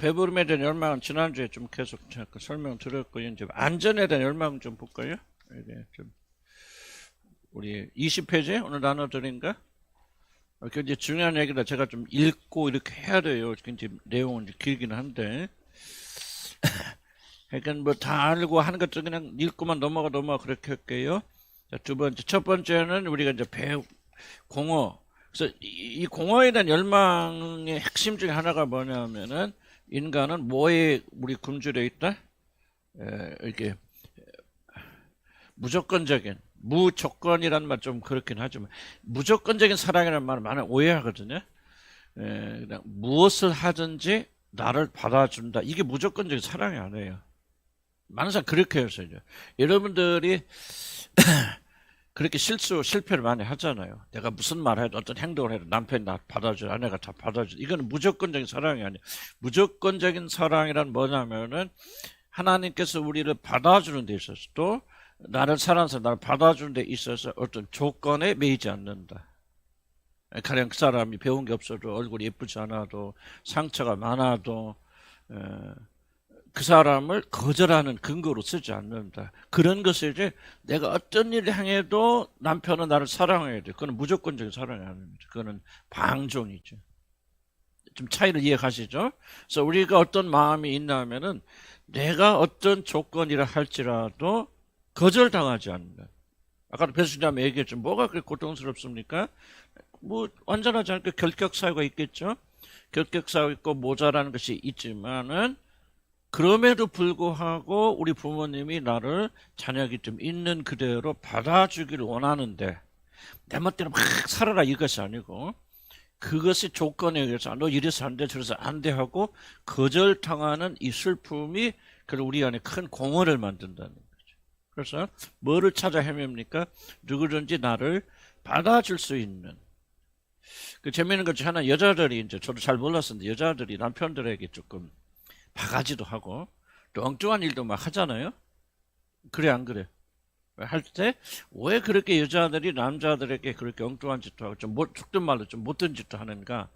배부름에 대한 열망은 지난주에 좀 계속 설명드렸고요. 이제 안전에 대한 열망 좀 볼까요? 이게 좀 우리 20페이지 오늘 나눠드린 거. 굉장히 중요한 얘기라 제가 좀 읽고 이렇게 해야 돼요. 굉장히 내용은 길긴 한데. 그러니까 뭐 다 알고 하는 것도 그냥 읽고만 넘어가 그렇게 할게요. 자, 첫 번째는 우리가 이제 공허. 그래서 이 공허에 대한 열망의 핵심 중에 하나가 뭐냐면은 인간은 뭐에 우리 굶주려 있다? 이렇게 무조건적인 무조건이란 말 좀 그렇긴 하지만 무조건적인 사랑이라는 말을 많이 오해하거든요. 그냥 무엇을 하든지 나를 받아준다. 이게 무조건적인 사랑이 아니에요. 많은 사람 그렇게 해서 이제 여러분들이 그렇게 실패를 많이 하잖아요. 내가 무슨 말을 해도 어떤 행동을 해도 남편이 나 받아줘, 아내가 다 받아줘. 이거는 무조건적인 사랑이 아니에요. 무조건적인 사랑이란 뭐냐면은 하나님께서 우리를 받아주는 데 있어서 또 나를 사랑해서 나를 받아주는 데 있어서 어떤 조건에 매이지 않는다. 가령 그 사람이 배운 게 없어도 얼굴이 예쁘지 않아도 상처가 많아도 그 사람을 거절하는 근거로 쓰지 않는다. 그런 것을 이제 내가 어떤 일을 향해도 남편은 나를 사랑해야 돼. 그건 무조건적인 사랑이 아닙니다. 그거는 방종이죠. 좀 차이를 이해가시죠? 그래서 우리가 어떤 마음이 있냐면은 내가 어떤 조건이라 할지라도 거절당하지 않는다. 아까도 배수자매 얘기했죠. 뭐가 그렇게 고통스럽습니까? 뭐 완전하지 않게 결격사유가 있겠죠. 결격사유 있고 모자라는 것이 있지만은 그럼에도 불구하고 우리 부모님이 나를 자녀이기 때문에 있는 그대로 받아주기를 원하는데 내 멋대로 막 살아라 이것이 아니고 그것이 조건에 의해서 너 이래서 안 돼 저래서 안 돼 하고 거절당하는 이 슬픔이 그걸 우리 안에 큰 공허를 만든다는 거죠. 그래서 뭐를 찾아 헤맵니까? 누구든지 나를 받아줄 수 있는 그 재미있는 것 중에 하나 여자들이 이제 저도 잘 몰랐었는데 여자들이 남편들에게 조금 바가지도 하고 또 엉뚱한 일도 막 하잖아요. 그래 안 그래? 할 때 왜 그렇게 여자들이 남자들에게 그렇게 엉뚱한 짓도 하고 좀 속된 말로 좀 못된 짓도 하는가?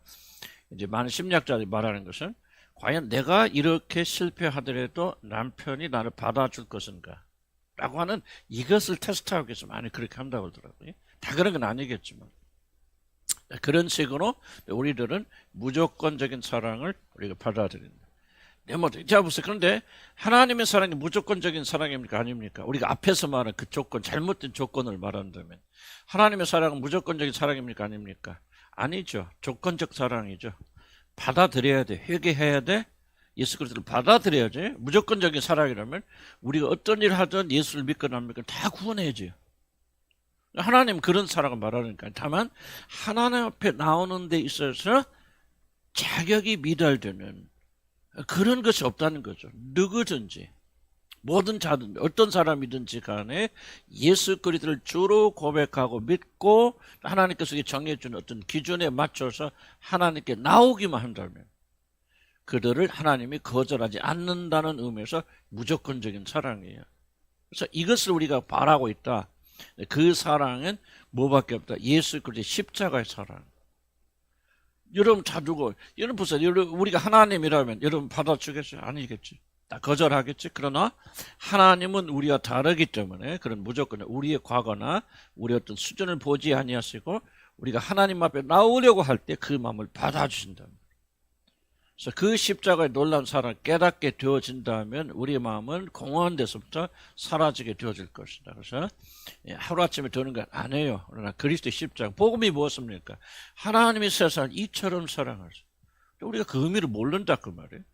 이제 많은 심리학자들이 말하는 것은 과연 내가 이렇게 실패하더라도 남편이 나를 받아줄 것인가? 라고 하는 이것을 테스트하기 위해서 많이 그렇게 한다고 하더라고요. 다 그런 건 아니겠지만 그런 식으로 우리들은 무조건적인 사랑을 우리가 받아들인다. 자 보세요. 그런데 하나님의 사랑이 무조건적인 사랑입니까? 아닙니까? 우리가 앞에서 말한 그 조건, 잘못된 조건을 말한다면 하나님의 사랑은 무조건적인 사랑입니까? 아닙니까? 아니죠. 조건적 사랑이죠. 받아들여야 돼. 회개해야 돼. 예수 그리스도를 받아들여야지. 무조건적인 사랑이라면 우리가 어떤 일을 하든 예수를 믿거나 안 믿거나 다 구원해야지. 하나님 그런 사랑을 말하니까. 다만 하나님 앞에 나오는 데 있어서 자격이 미달되는 그런 것이 없다는 거죠. 누구든지 모든 자든 어떤 사람이든지 간에 예수 그리스도를 주로 고백하고 믿고 하나님께서 정해 준 어떤 기준에 맞춰서 하나님께 나오기만 한다면 그들을 하나님이 거절하지 않는다는 의미에서 무조건적인 사랑이에요. 그래서 이것을 우리가 바라고 있다. 그 사랑은 뭐밖에 없다. 예수 그리스도의 십자가의 사랑. 여러분 자두고 여러분 보세요. 우리가 하나님이라면 여러분 받아주겠어요? 아니겠지. 다 거절하겠지. 그러나 하나님은 우리와 다르기 때문에 그런 무조건 우리의 과거나 우리 어떤 수준을 보지 아니하시고 우리가 하나님 앞에 나오려고 할 때 그 마음을 받아주신다. 그래서 그 십자가의 놀라운 사랑을 깨닫게 되어진다면 우리의 마음은 공허한 데서부터 사라지게 되어질 것이다. 그래서 하루아침에 되는 건 아니에요. 그러나 그리스도의 십자가, 복음이 무엇입니까? 하나님이 세상을 이처럼 사랑하죠. 우리가 그 의미를 모른다 그 말이에요.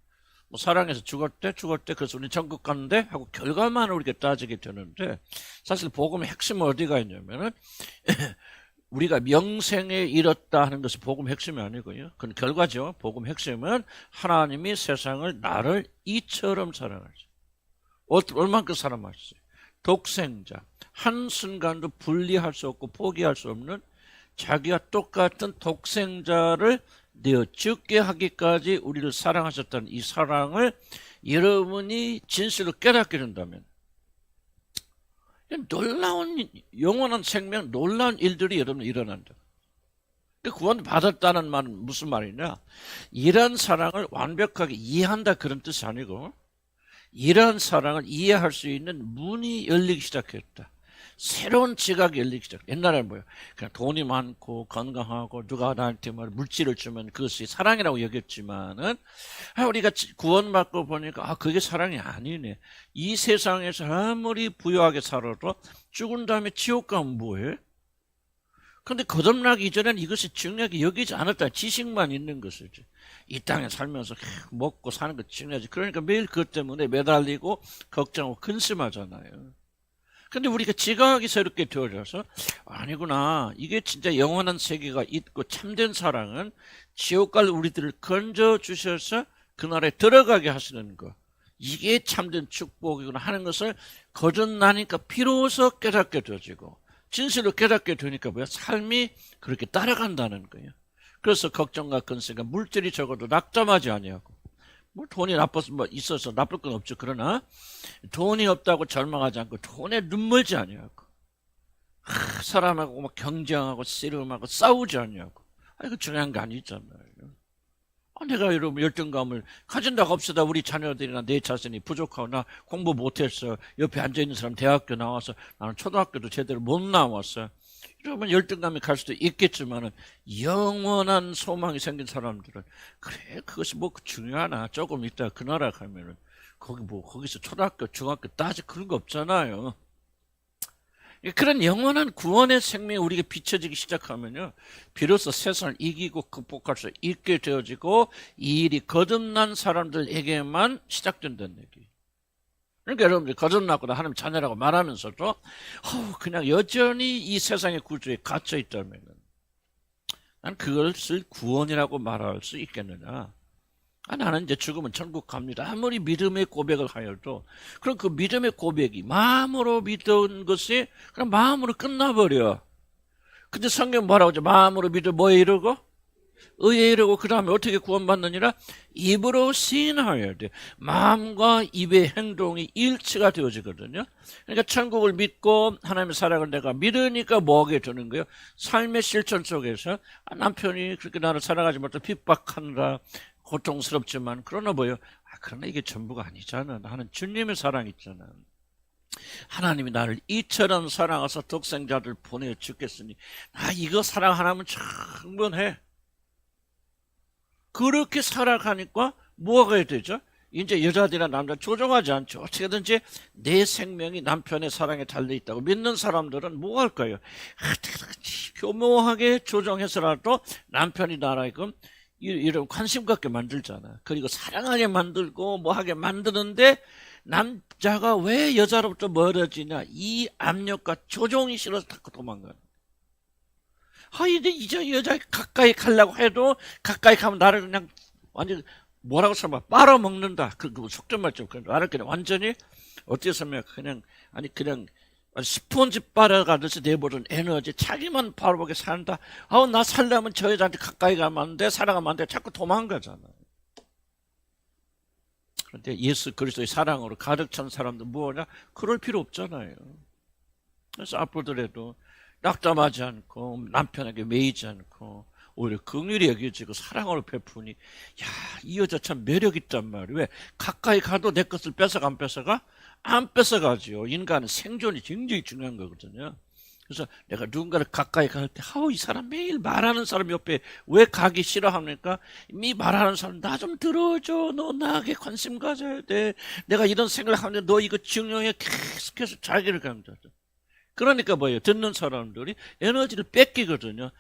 뭐 사랑해서 죽을 때 그래서 우리 천국 갔는데 하고 결과만 우리가 따지게 되는데 사실 복음의 핵심은 어디가 있냐면은 우리가 명생에 이뤘다 하는 것은 복음 핵심이 아니고요. 그건 결과죠. 복음 핵심은 하나님이 세상을 나를 이처럼 사랑하죠. 얼만큼 사랑하셨어요? 독생자. 한순간도 분리할 수 없고 포기할 수 없는 자기와 똑같은 독생자를 내어 죽게 하기까지 우리를 사랑하셨다는 이 사랑을 여러분이 진실로 깨닫게 된다면 놀라운 영원한 생명, 놀라운 일들이 여러분 일어난다. 구원 받았다는 말은 무슨 말이냐? 이런 사랑을 완벽하게 이해한다 그런 뜻이 아니고 이러한 사랑을 이해할 수 있는 문이 열리기 시작했다. 새로운 지각이 열리기 시작. 옛날에는 뭐예요? 그냥 돈이 많고 건강하고 누가 나한테 물질을 주면 그것이 사랑이라고 여겼지만은 우리가 구원받고 보니까 그게 사랑이 아니네. 이 세상에서 아무리 부유하게 살아도 죽은 다음에 지옥 가면 뭐해? 근데 거듭나기 이전엔 이것이 중요하게 여기지 않았다. 지식만 있는 것이지. 이 땅에 살면서 먹고 사는 것 중요하지. 그러니까 매일 그것 때문에 매달리고 걱정하고 근심하잖아요. 근데 우리가 지각이 새롭게 되어져서 아니구나. 이게 진짜 영원한 세계가 있고 참된 사랑은 지옥 갈 우리들을 건져주셔서 그 나라에 들어가게 하시는 거. 이게 참된 축복이구나 하는 것을 거듭나니까 비로소 깨닫게 되어지고 진실로 깨닫게 되니까 뭐야? 삶이 그렇게 따라간다는 거예요. 그래서 걱정과 근심과 물질이 적어도 낙담하지 아니하고 뭐 돈이 나빠서 있어서 나쁠 건 없죠. 그러나 돈이 없다고 절망하지 않고 돈에 눈물지 아니하고 사람하고 막 경쟁하고 씨름하고 싸우지 아니하고 이거 중요한 게 아니잖아요. 내가 여러분 열등감을 가진다고 합시다. 우리 자녀들이나 내 자신이 부족하고 나 공부 못했어. 옆에 앉아있는 사람 대학교 나와서 나는 초등학교도 제대로 못 나왔어. 이러면 열등감이 갈 수도 있겠지만은 영원한 소망이 생긴 사람들은 그래 그것이 뭐 중요하나 조금 있다 그 나라 가면은 거기서 초등학교 중학교 따지 그런 거 없잖아요. 그런 영원한 구원의 생명이 우리에게 비춰지기 시작하면요 비로소 세상을 이기고 극복할 수 있게 되어지고 이 일이 거듭난 사람들에게만 시작된다는 얘기. 그러니까 여러분들이 거듭났구나 하나님 자녀라고 말하면서도 그냥 여전히 이 세상의 구조에 갇혀 있다면 난 그것을 구원이라고 말할 수 있겠느냐. 나는 이제 죽으면 천국 갑니다. 아무리 믿음의 고백을 하여도 그럼 그 믿음의 고백이 마음으로 믿은 것이 그냥 마음으로 끝나버려. 근데 성경 뭐라고 하죠? 마음으로 믿어 뭐에 이르고? 의에 이르고 그 다음에 어떻게 구원받느니라? 입으로 시인하여야 돼. 마음과 입의 행동이 일치가 되어지거든요. 그러니까 천국을 믿고 하나님의 사랑을 내가 믿으니까 뭐하게 되는 거예요? 삶의 실천 속에서 남편이 그렇게 나를 사랑하지 못해 핍박하느라 고통스럽지만 그러나 뭐요? 그러나 이게 전부가 아니잖아. 나는 주님의 사랑 있잖아. 하나님이 나를 이처럼 사랑하사 독생자를 보내어 주겠으니 나 이거 사랑 하나면 충분해. 그렇게 살아가니까 뭐가 해야 되죠? 이제 여자들이나 남자 조종하지 않죠. 어떻게든지 내 생명이 남편의 사랑에 달려있다고 믿는 사람들은 뭐 할까요? 교묘하게 조정해서라도 남편이 나라에끔 이런 관심 갖게 만들잖아. 그리고 사랑하게 만들고 뭐하게 만드는데 남자가 왜 여자로부터 멀어지냐. 이 압력과 조종이 싫어서 자꾸 도망가는. 이제 여자 가까이 가려고 해도 가까이 가면 나를 그냥 완전 뭐라고 설마 빨아먹는다. 그 속된 말좀 나를 그냥 완전히 어떻게 설명 그냥 스폰지 빨아가듯이 내버린 에너지 자기만 바라보게 산다. 나 살려면 저 여자한테 가까이 가면 안 돼. 살아가면 안 돼. 자꾸 도망가잖아. 그런데 예수 그리스도의 사랑으로 가득 찬 사람들 뭐냐? 그럴 필요 없잖아요. 그래서 앞으로라도 낙담하지 않고 남편에게 매이지 않고 오히려 긍휼히 여겨지고 사랑으로 베푸니 이 여자 참 매력 있단 말이에요. 왜? 가까이 가도 내 것을 뺏어가 안 뺏어가? 안 뺏어가지요. 인간은 생존이 굉장히 중요한 거거든요. 그래서 내가 누군가를 가까이 갈 때 이 사람 매일 말하는 사람 옆에 왜 가기 싫어합니까? 이 말하는 사람 나 좀 들어줘. 너 나에게 관심 가져야 돼. 내가 이런 생각을 하는데 너 이거 중요해. 계속해서 자기를 강조하죠. 그러니까 뭐예요? 듣는 사람들이 에너지를 뺏기거든요.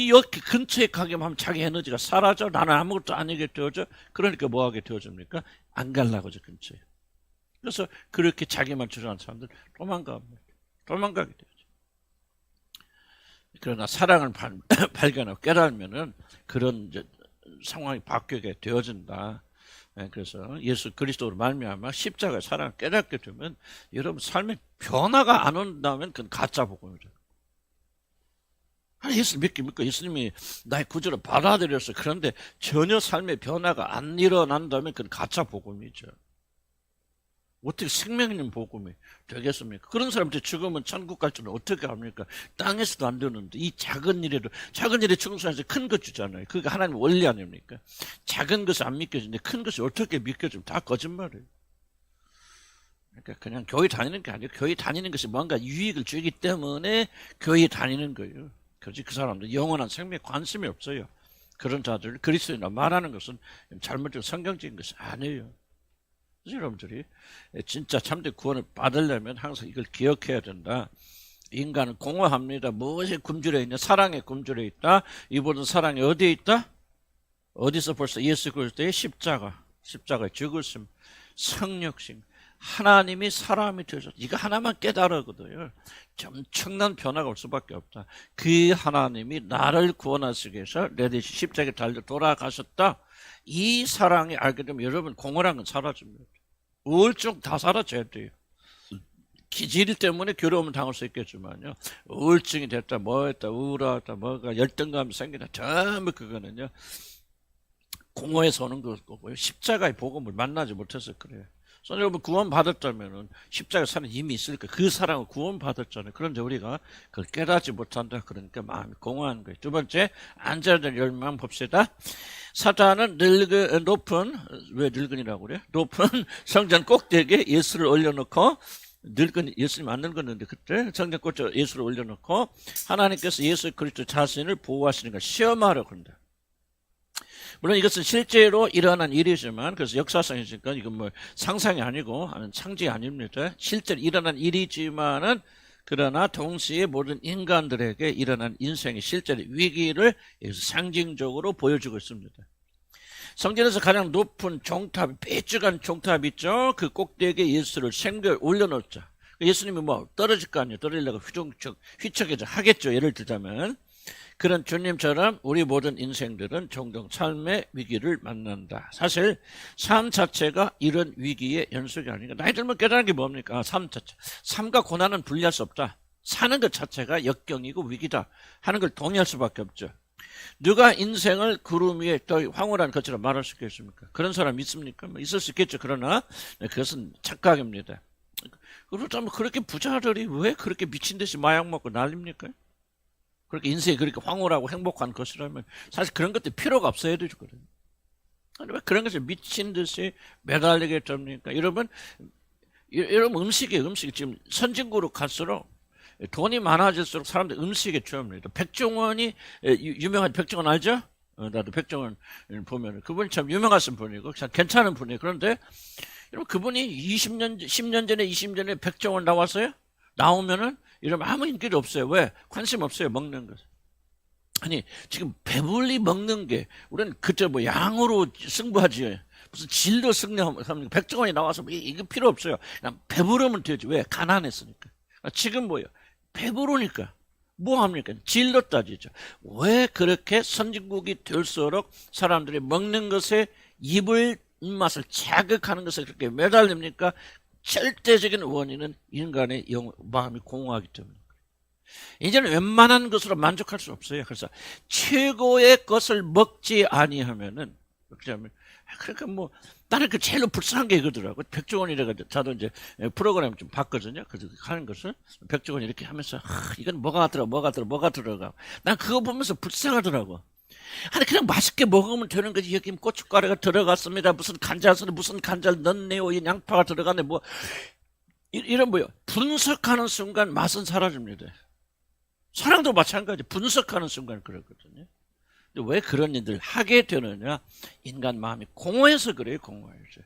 여기 근처에 가기만 하면 자기 에너지가 사라져. 나는 아무것도 아니게 되어져. 그러니까 뭐하게 되어집니까? 안 가려고 저 근처에. 그래서 그렇게 자기만 주장하는 사람들 도망가게 되죠. 그러나 사랑을 발견하고 깨달으면은 그런 이제 상황이 바뀌게 되어진다. 그래서 예수 그리스도로 말미암아 십자가의 사랑을 깨닫게 되면 여러분 삶에 변화가 안 온다면 그건 가짜 복음이죠. 예수 믿고 예수님이 나의 구주를 받아들였어. 그런데 전혀 삶의 변화가 안 일어난다면 그건 가짜 복음이죠. 어떻게 생명 있는 복음이 되겠습니까? 그런 사람들이 죽으면 천국 갈 줄은 어떻게 합니까? 땅에서도 안 되는데 이 작은 일에 충성해서 큰 것 주잖아요. 그게 하나님 원리 아닙니까? 작은 것이 안 믿겨지는데 큰 것이 어떻게 믿겨지면 다 거짓말이에요. 그러니까 그냥 교회 다니는 게 아니고 교회 다니는 것이 뭔가 유익을 주기 때문에 교회 다니는 거예요. 그렇지 그 사람들 영원한 생명에 관심이 없어요. 그런 자들 그리스도인이라 말하는 것은 잘못된 성경적인 것이 아니에요. 여러분들이 진짜 참된 구원을 받으려면 항상 이걸 기억해야 된다. 인간은 공허합니다. 무엇이 굶주려 있냐? 사랑에 굶주려 있다. 이 모든 사랑이 어디에 있다? 어디서 벌써 예수 그리스도의 십자가의 죽으심, 성육신, 하나님이 사람이 되셔서 이거 하나만 깨달아거든요. 엄청난 변화가 올 수밖에 없다. 그 하나님이 나를 구원하시기 위해서 내 대신 십자가에 달려 돌아가셨다. 이 사랑이 알게 되면 여러분 공허란 건 사라집니다. 우울증 다 사라져야 돼요. 기질 때문에 괴로움을 당할 수 있겠지만요. 우울증이 됐다, 뭐했다, 우울하다, 뭐가 열등감이 생기다, 전부 그거는요. 공허에서 오는 거고요. 십자가의 복음을 만나지 못해서 그래요. 그래서 여러분 구원 받았다면은 십자가 사는 힘이 있으니까 그 사랑을 구원 받았잖아요. 그런데 우리가 그걸 깨닫지 못한다. 그러니까 마음이 공허한 거예요. 두 번째 앉아야 될 열망 봅시다. 사탄은 높은 왜 늙은이라고 그래? 높은 성전 꼭대기에 예수를 올려놓고 예수님 안 늙었는데 그때 성전 꼭대기에 예수를 올려놓고 하나님께서 예수 그리스도 자신을 보호하시는 걸 시험하려고 한다. 물론 이것은 실제로 일어난 일이지만 그래서 역사상이니까 이건 뭐 상상이 아니고 창작이 아닙니다. 실제로 일어난 일이지만은 그러나 동시에 모든 인간들에게 일어난 인생의 실제로 위기를 상징적으로 보여주고 있습니다. 성전에서 가장 높은 종탑, 삐죽한 종탑 있죠? 그 꼭대기에 예수를 생겨 올려놓자. 예수님이 뭐 떨어질 거 아니에요. 떨어지려고 휘청휘청 하겠죠. 예를 들자면. 그런 주님처럼 우리 모든 인생들은 종종 삶의 위기를 만난다. 사실 삶 자체가 이런 위기의 연속이 아닌가. 나이 들면 깨달은 게 뭡니까? 삶 자체. 삶과 고난은 분리할 수 없다. 사는 것 자체가 역경이고 위기다 하는 걸 동의할 수밖에 없죠. 누가 인생을 구름 위에 또 황홀한 것처럼 말할 수 있겠습니까? 그런 사람 있습니까? 뭐 있을 수 있겠죠. 그러나 그것은 착각입니다. 그렇다면 그렇게 부자들이 왜 그렇게 미친 듯이 마약 먹고 난립니까? 그렇게 인생이 그렇게 황홀하고 행복한 것이라면 사실 그런 것들 필요가 없어야 되거든요. 왜 그런 것을 미친 듯이 매달리게 됩니까? 여러분 음식이 지금 선진국으로 갈수록 돈이 많아질수록 사람들 음식에 취합니다. 백종원이 유명한 백종원 알죠? 나도 백종원 보면 그분이 참 유명하신 분이고 참 괜찮은 분이에요. 그런데 여러분 그분이 10년 전에 20년 전에 백종원 나왔어요? 나오면은 이러면 아무 인기도 없어요. 왜? 관심 없어요. 먹는 것. 아니 지금 배불리 먹는 게 우리는 그저 뭐 양으로 승부하지 무슨 질로 승리하면 백종원이 나와서 이거 필요 없어요. 그냥 배부르면 되지. 왜? 가난했으니까. 지금 뭐예요? 배부르니까 뭐 합니까? 질로 따지죠. 왜 그렇게 선진국이 될수록 사람들이 먹는 것에 입맛을 자극하는 것에 그렇게 매달립니까? 절대적인 원인은 인간의 마음이 공허하기 때문에. 이제는 웬만한 것으로 만족할 수 없어요. 그래서 최고의 것을 먹지 아니하면은 그러니까 뭐 나는 그 제일 불쌍한 게 이거더라고. 백종원이라고 저도 이제 프로그램 좀 봤거든요. 그래서 하는 것을 백종원이 이렇게 하면서 이건 뭐가 들어가. 난 그거 보면서 불쌍하더라고. 아니 그냥 맛있게 먹으면 되는 거지. 여기 고춧가루가 들어갔습니다. 무슨 간장을 넣네요. 이 양파가 들어갔네. 뭐 이런 뭐요. 분석하는 순간 맛은 사라집니다. 사랑도 마찬가지. 분석하는 순간 그렇거든요. 근데 왜 그런 일들 하게 되느냐? 인간 마음이 공허해서 그래요. 공허해서.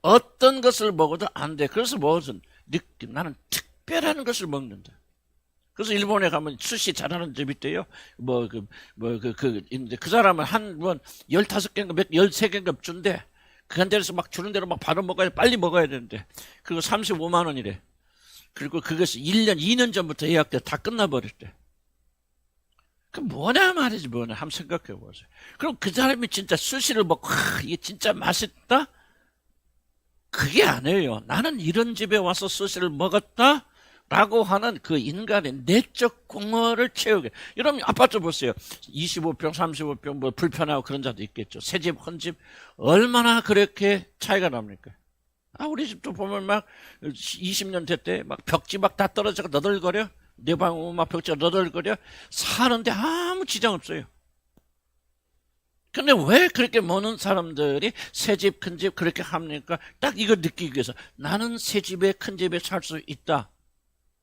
어떤 것을 먹어도 안 돼. 그래서 무슨 느낌. 나는 특별한 것을 먹는다. 그래서 일본에 가면 수시 잘하는 집이 있대요. 그 사람은 한 번 15개인가 13개인가 준대. 그 데서 막 주는 대로 막 바로 먹어야 빨리 먹어야 되는데. 그리고 35만 원이래. 그리고 그것이 1년, 2년 전부터 예약돼 다 끝나버렸대. 그 뭐냐 말이지 뭐냐 한번 생각해 보세요. 그럼 그 사람이 진짜 수시를 먹고 이게 진짜 맛있다? 그게 아니에요. 나는 이런 집에 와서 수시를 먹었다? 라고 하는 그 인간의 내적 공허를 채우게. 여러분 아파트 보세요. 25평, 35평 뭐 불편하고 그런 자도 있겠죠. 새집, 헌집 얼마나 그렇게 차이가 납니까? 우리 집도 보면 막 20년 됐대. 막 벽지 막 다 떨어져서 너덜거려. 내 방 오면 막 벽지가 너덜거려. 사는데 아무 지장 없어요. 근데 왜 그렇게 많은 사람들이 새 집, 큰 집 그렇게 합니까? 딱 이거 느끼기 위해서 나는 새 집에, 큰 집에 살 수 있다.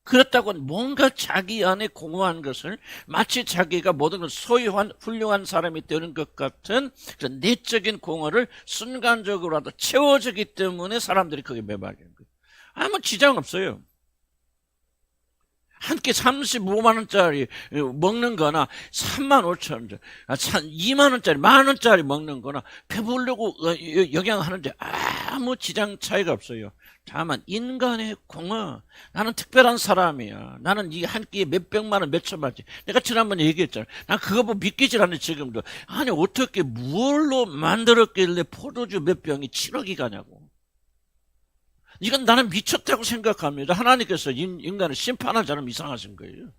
그렇다고 뭔가 자기 안에 공허한 것을 마치 자기가 모든 걸 소유한 훌륭한 사람이 되는 것 같은 그런 내적인 공허를 순간적으로라도 채워주기 때문에 사람들이 거기에 매달리는 거예요. 아무 지장 없어요. 한 끼 35만 원짜리 먹는 거나 3만 5천 원짜리, 2만 원짜리, 1만 원짜리 먹는 거나 배부르려고 영양하는데 아무 지장 차이가 없어요. 다만 인간의 공허, 나는 특별한 사람이야. 나는 이 한 끼에 몇백만 원, 몇천만 원. 내가 지난번에 얘기했잖아. 난 그거 뭐 믿기질 않네 지금도. 아니 어떻게 뭘로 만들었길래 포도주 몇 병이 7억이 가냐고. 이건 나는 미쳤다고 생각합니다. 하나님께서 인간을 심판하자면 이상하신 거예요.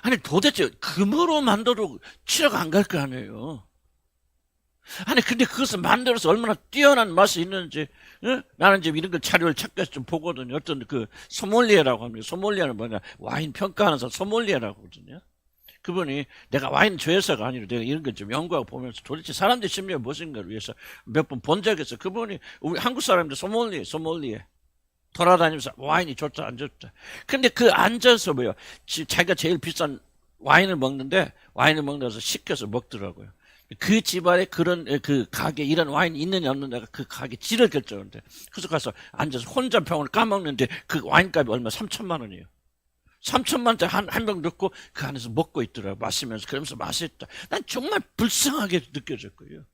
아니 도대체 금으로 만들어도 7억 안 갈 거 아니에요. 아니 근데 그것을 만들어서 얼마나 뛰어난 맛이 있는지 나는 이제 이런 걸 자료를 찾아서 좀 보거든요. 어떤 그 소믈리에라고 합니다. 소믈리에는 뭐냐, 와인 평가하는 사람 소믈리에라고 하거든요. 그분이 내가 와인 조회사가 아니라 내가 이런 걸 좀 연구하고 보면서 도대체 사람들 심리가 무엇인가를 위해서 몇 번 본 적이 있어. 그분이 우리 한국 사람들 소믈리에 돌아다니면서 와인이 좋다 안 좋다. 근데 그 앉아서 뭐요, 자기가 제일 비싼 와인을 먹는데 와인을 먹는데서 시켜서 먹더라고요. 그 집안에 그런 그 가게 이런 와인이 있느냐 없느냐가 그 가게 질을 결정하는데, 그래서 가서 앉아서 혼자 병을 까먹는데 그 와인값이 얼마 3천만 원이에요. 3천만 원짜리 한 병 넣고 그 안에서 먹고 있더라고. 마시면서. 그러면서 맛있다. 난 정말 불쌍하게 느껴졌고요.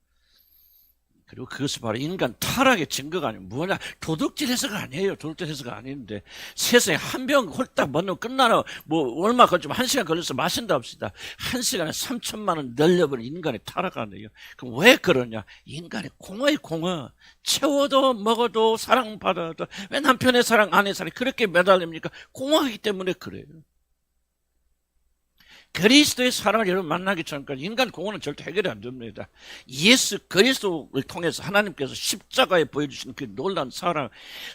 그리고 그것이 바로 인간 타락의 증거가 아니고 뭐냐, 도둑질해서가 아니에요. 도둑질해서가 아닌데 세상에 한 병 홀딱 먹으면 끝나나 뭐 얼마 걸리면 1시간 걸려서 마신다 합시다. 1시간에 3천만 원 늘려버린 인간의 타락 아니에요. 그럼 왜 그러냐, 인간의 공허의 공허. 채워도 먹어도 사랑받아도 왜 남편의 사랑 아내의 사랑 그렇게 매달립니까? 공허하기 때문에 그래요. 그리스도의 사랑을 여러분 만나기 전까지 인간 공허는 절대 해결이 안 됩니다. 예수 그리스도를 통해서 하나님께서 십자가에 보여주신 그 놀라운 사랑,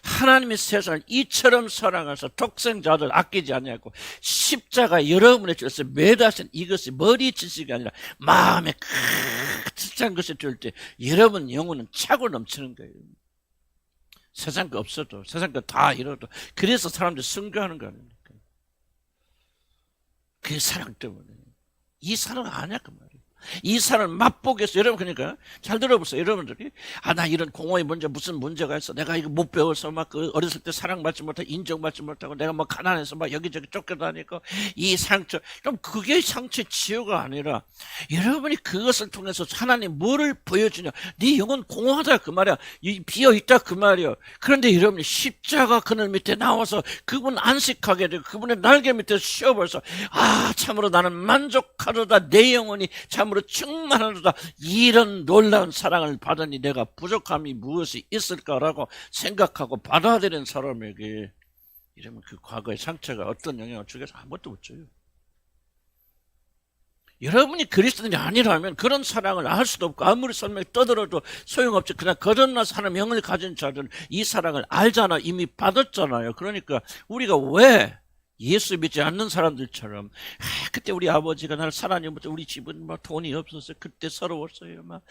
하나님의 세상을 이처럼 사랑하셔서 독생자를 아끼지 아니하고 십자가 여러분의 죄에서 매다신 이것이 머리 지식이 아니라 마음에 크찬 것이 될 때 여러분 영혼은 차고 넘치는 거예요. 세상 거 없어도, 세상 거 다 잃어도. 그래서 사람들이 순교하는 거 아닙니까? 그 사랑 때문에. 이 사랑 아니야 그 말이에요. 이 사랑을 맛보기 위해서. 여러분 그러니까 잘 들어보세요. 여러분들이 나 이런 공허의 문제 무슨 문제가 있어, 내가 이거 못 배워서 막 그 어렸을 때 사랑받지 못하고 인정받지 못하고 내가 뭐 가난해서 막 여기저기 쫓겨다니고 이 상처, 그럼 그게 상처의 치유가 아니라 여러분이 그것을 통해서 하나님 뭐를 보여주냐, 네 영혼 공허하다 그 말이야. 비어있다 그 말이야. 그런데 여러분이 십자가 그늘 밑에 나와서 그분 안식하게 되고 그분의 날개 밑에 쉬어버려서 참으로 나는 만족하도다, 내 영혼이 참으로 충만하도다, 이런 놀라운 사랑을 받으니 내가 부족함이 무엇이 있을까라고 생각하고 받아들인 사람에게 이러면 그 과거의 상처가 어떤 영향을 주겠어? 아무것도 못 줘요. 여러분이 그리스도인이 아니라면 그런 사랑을 알 수도 없고 아무리 설명이 떠들어도 소용없지. 그냥 거듭나서 하나님 영을 가진 자들은 이 사랑을 알잖아. 이미 받았잖아요. 그러니까 우리가 왜 예수 믿지 않는 사람들처럼 그때 우리 아버지가 나를 사랑하니까 우리 집은 막 돈이 없어서 그때 서러웠어요. 막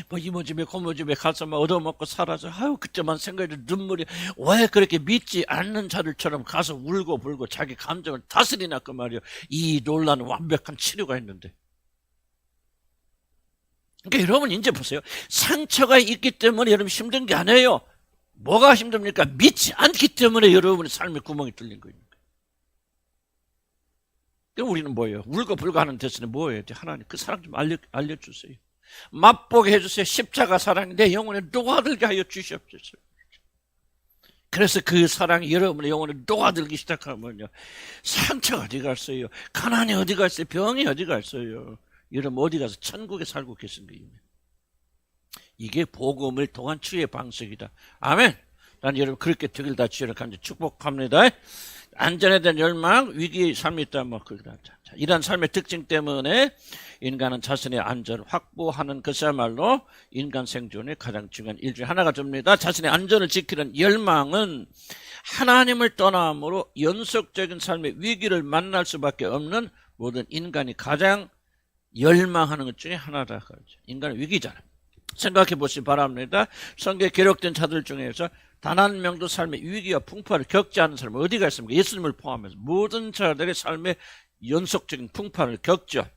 뭐 이모 집에 고모 집에 가서 막 얻어먹고 살아서 그때만 생각해도 눈물이. 왜 그렇게 믿지 않는 자들처럼 가서 울고 불고 자기 감정을 다스리나 그 말이요. 이 놀라운 완벽한 치료가 있는데. 그러니까 여러분 이제 보세요. 상처가 있기 때문에 여러분 힘든 게 아니에요. 뭐가 힘듭니까? 믿지 않기 때문에 여러분의 삶에 구멍이 뚫린 거예요. 그럼 우리는 뭐예요? 울고 불고 하는 대신에 뭐예요? 하나님 그 사랑 좀 알려주세요. 맛보게 해주세요. 십자가 사랑이 내 영혼에 녹아들게 하여 주시옵소서. 그래서 그 사랑이 여러분의 영혼에 녹아들기 시작하면요, 상처가 어디 갔어요? 가난이 어디 갔어요? 병이 어디 갔어요? 여러분 어디 가서 천국에 살고 계신 거예요. 이게 복음을 통한 치유의 방식이다. 아멘. 난 여러분 그렇게 되길 다 주의를 간절히 축복합니다. 안전에 대한 열망, 위기의 삶이 있다. 이러한 삶의 특징 때문에 인간은 자신의 안전을 확보하는 것이야말로 인간 생존의 가장 중요한 일 중에 하나가 됩니다. 자신의 안전을 지키는 열망은 하나님을 떠남으로 연속적인 삶의 위기를 만날 수밖에 없는 모든 인간이 가장 열망하는 것 중에 하나다. 인간은 위기잖아요. 생각해 보시기 바랍니다. 성경에 기록된 자들 중에서 단 한 명도 삶의 위기와 풍파를 겪지 않은 사람은 어디가 있습니까? 예수님을 포함해서 모든 자들의 삶의 연속적인 풍파를 겪죠.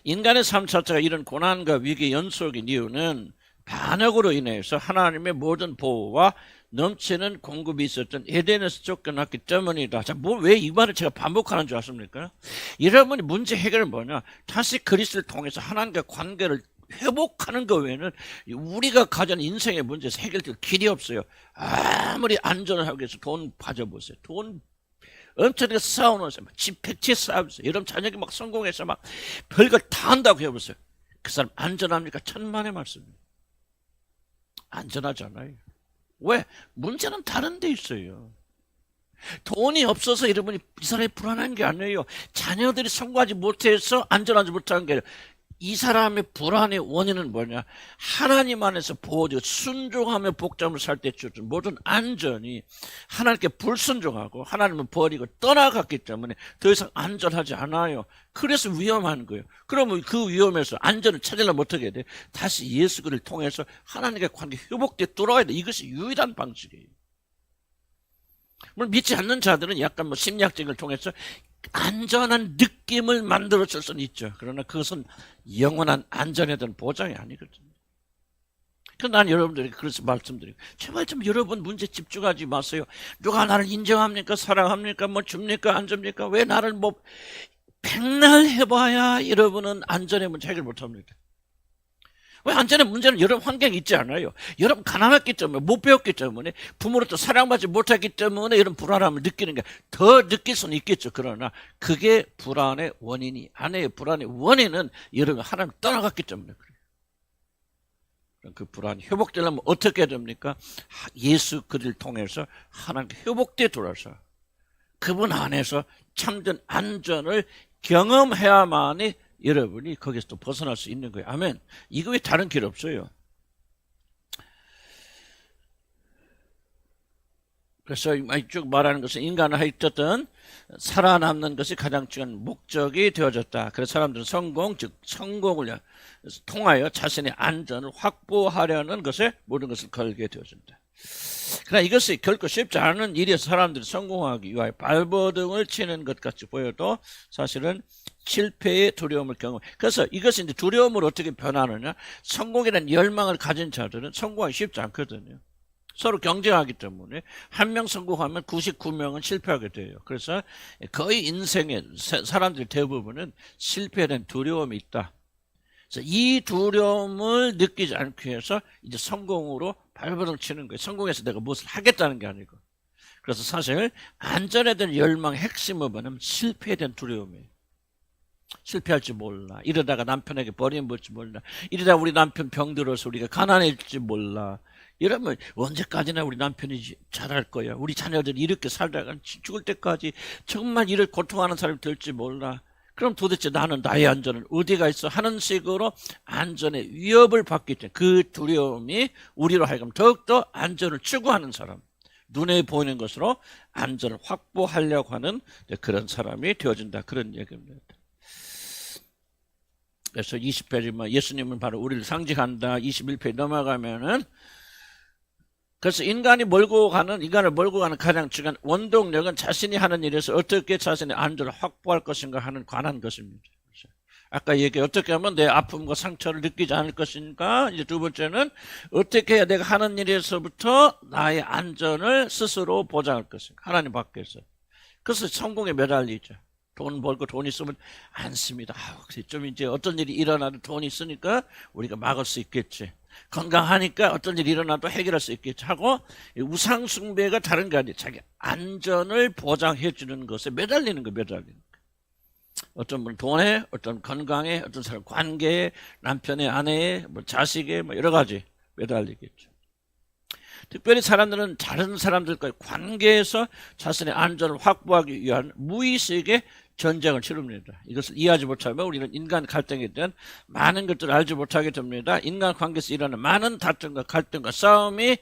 인간의 삶 자체가 이런 고난과 위기의 연속인 이유는 반역으로 인해서 하나님의 모든 보호와 넘치는 공급이 있었던 에덴에서 쫓겨났기 때문이다. 자, 왜 이 말을 제가 반복하는 줄 아십니까? 여러분이 문제 해결은 뭐냐? 다시 그리스도를 통해서 하나님과 관계를 회복하는 것 외에는 우리가 가진 인생의 문제에서 해결될 길이 없어요. 아무리 안전을 하기 위해서 돈 가져보세요. 돈 엄청나게 싸우는 사람, 집회치 싸우세요. 여러분 자녀가 막 성공해서 막 별걸 다 한다고 해보세요. 그 사람 안전합니까? 천만의 말씀입니다. 안전하잖아요. 왜? 문제는 다른 데 있어요. 돈이 없어서 여러분이 이 사람이 불안한 게 아니에요. 자녀들이 성공하지 못해서 안전하지 못하는 게 아니에요. 이 사람의 불안의 원인은 뭐냐? 하나님 안에서 보호되고 순종하며 복잡을 살 때 주어진 모든 안전이 하나님께 불순종하고 하나님을 버리고 떠나갔기 때문에 더 이상 안전하지 않아요. 그래서 위험한 거예요. 그러면 그 위험에서 안전을 찾으려면 어떻게 해야 돼? 다시 예수 그리스도를 통해서 하나님과 관계 회복돼 돌아와야 돼. 이것이 유일한 방식이에요. 물론 믿지 않는 자들은 약간 심리학적인 걸 통해서 안전한 느낌을 만들어줄 수는 있죠. 그러나 그것은 영원한 안전에 대한 보장이 아니거든요. 그래서 난 여러분들에게 그래서 말씀드리고 제발 좀 여러분 문제 집중하지 마세요. 누가 나를 인정합니까? 사랑합니까? 줍니까? 안 줍니까? 왜 나를 백날 해봐야 여러분은 안전의 문제 해결 못합니까? 왜 안전의 문제는 여러분 환경이 있지 않아요? 여러분 가난했기 때문에 못 배웠기 때문에 부모로부터 사랑받지 못했기 때문에 이런 불안함을 느끼는 게 더 느낄 수는 있겠죠. 그러나 그게 불안의 원인이 아니에요. 불안의 원인은 여러분 하나님 떠나갔기 때문에 그래요. 그 불안이 회복되려면 어떻게 됩니까? 예수 그리스도를 통해서 하나님께 회복돼 돌아서 그분 안에서 참된 안전을 경험해야만이 여러분이 거기서 또 벗어날 수 있는 거예요. 아멘. 이거 왜 다른 길 없어요? 그래서 쭉 말하는 것은 인간을 하여튼 살아남는 것이 가장 중요한 목적이 되어졌다. 그래서 사람들은 성공, 즉 성공을 통하여 자신의 안전을 확보하려는 것에 모든 것을 걸게 되어진다. 그러나 이것이 결코 쉽지 않은 일이어서 사람들이 성공하기 위하여 발버둥을 치는 것 같이 보여도 사실은 실패의 두려움을 경험해. 그래서 이것이 이제 두려움을 어떻게 변하느냐? 성공이라는 열망을 가진 자들은 성공하기 쉽지 않거든요. 서로 경쟁하기 때문에 한 명 성공하면 99명은 실패하게 돼요. 그래서 거의 인생의 사람들 대부분은 실패에 대한 두려움이 있다. 그래서 이 두려움을 느끼지 않기 위해서 이제 성공으로 발버둥 치는 거예요. 성공해서 내가 무엇을 하겠다는 게 아니고. 그래서 사실 안전에 대한 열망의 핵심은 뭐냐면 실패에 대한 두려움이에요. 실패할지 몰라. 이러다가 남편에게 버림받을지 몰라. 이러다가 우리 남편 병들어서 우리가 가난해질지 몰라. 이러면 언제까지나 우리 남편이 잘할 거야. 우리 자녀들이 이렇게 살다가 죽을 때까지 정말 이를 고통하는 사람이 될지 몰라. 그럼 도대체 나는 나의 안전은 어디가 있어? 하는 식으로 안전의 위협을 받기 때문에 그 두려움이 우리로 하여금 더욱더 안전을 추구하는 사람, 눈에 보이는 것으로 안전을 확보하려고 하는 그런 사람이 되어진다. 그런 얘기입니다. 그래서 20페이지만 예수님은 바로 우리를 상징한다. 21페이지 넘어가면은 그래서 인간을 몰고 가는 가장 중요한 원동력은 자신이 하는 일에서 어떻게 자신의 안전을 확보할 것인가 하는 관한 것입니다. 아까 어떻게 하면 내 아픔과 상처를 느끼지 않을 것인가. 이제 두 번째는 어떻게 해야 내가 하는 일에서부터 나의 안전을 스스로 보장할 것인가. 하나님 밖에서. 그래서 성공에 매달리죠. 돈 벌고 돈 있으면 안 씁니다. 좀 이제 어떤 일이 일어나도 돈이 있으니까 우리가 막을 수 있겠지. 건강하니까 어떤 일이 일어나도 해결할 수 있겠지 하고 우상 숭배가 다른 게 아니에요. 자기 안전을 보장해 주는 것에 매달리는 거예요. 어떤 분은 돈에, 어떤 건강에, 어떤 사람 관계에, 남편의 아내에, 자식에 여러 가지 매달리겠죠. 특별히 사람들은 다른 사람들과의 관계에서 자신의 안전을 확보하기 위한 무의식의 전쟁을 치릅니다. 이것을 이해하지 못하면 우리는 인간 갈등에 대한 많은 것들을 알지 못하게 됩니다. 인간 관계에서 일어나는 많은 다툼과 갈등과 싸움이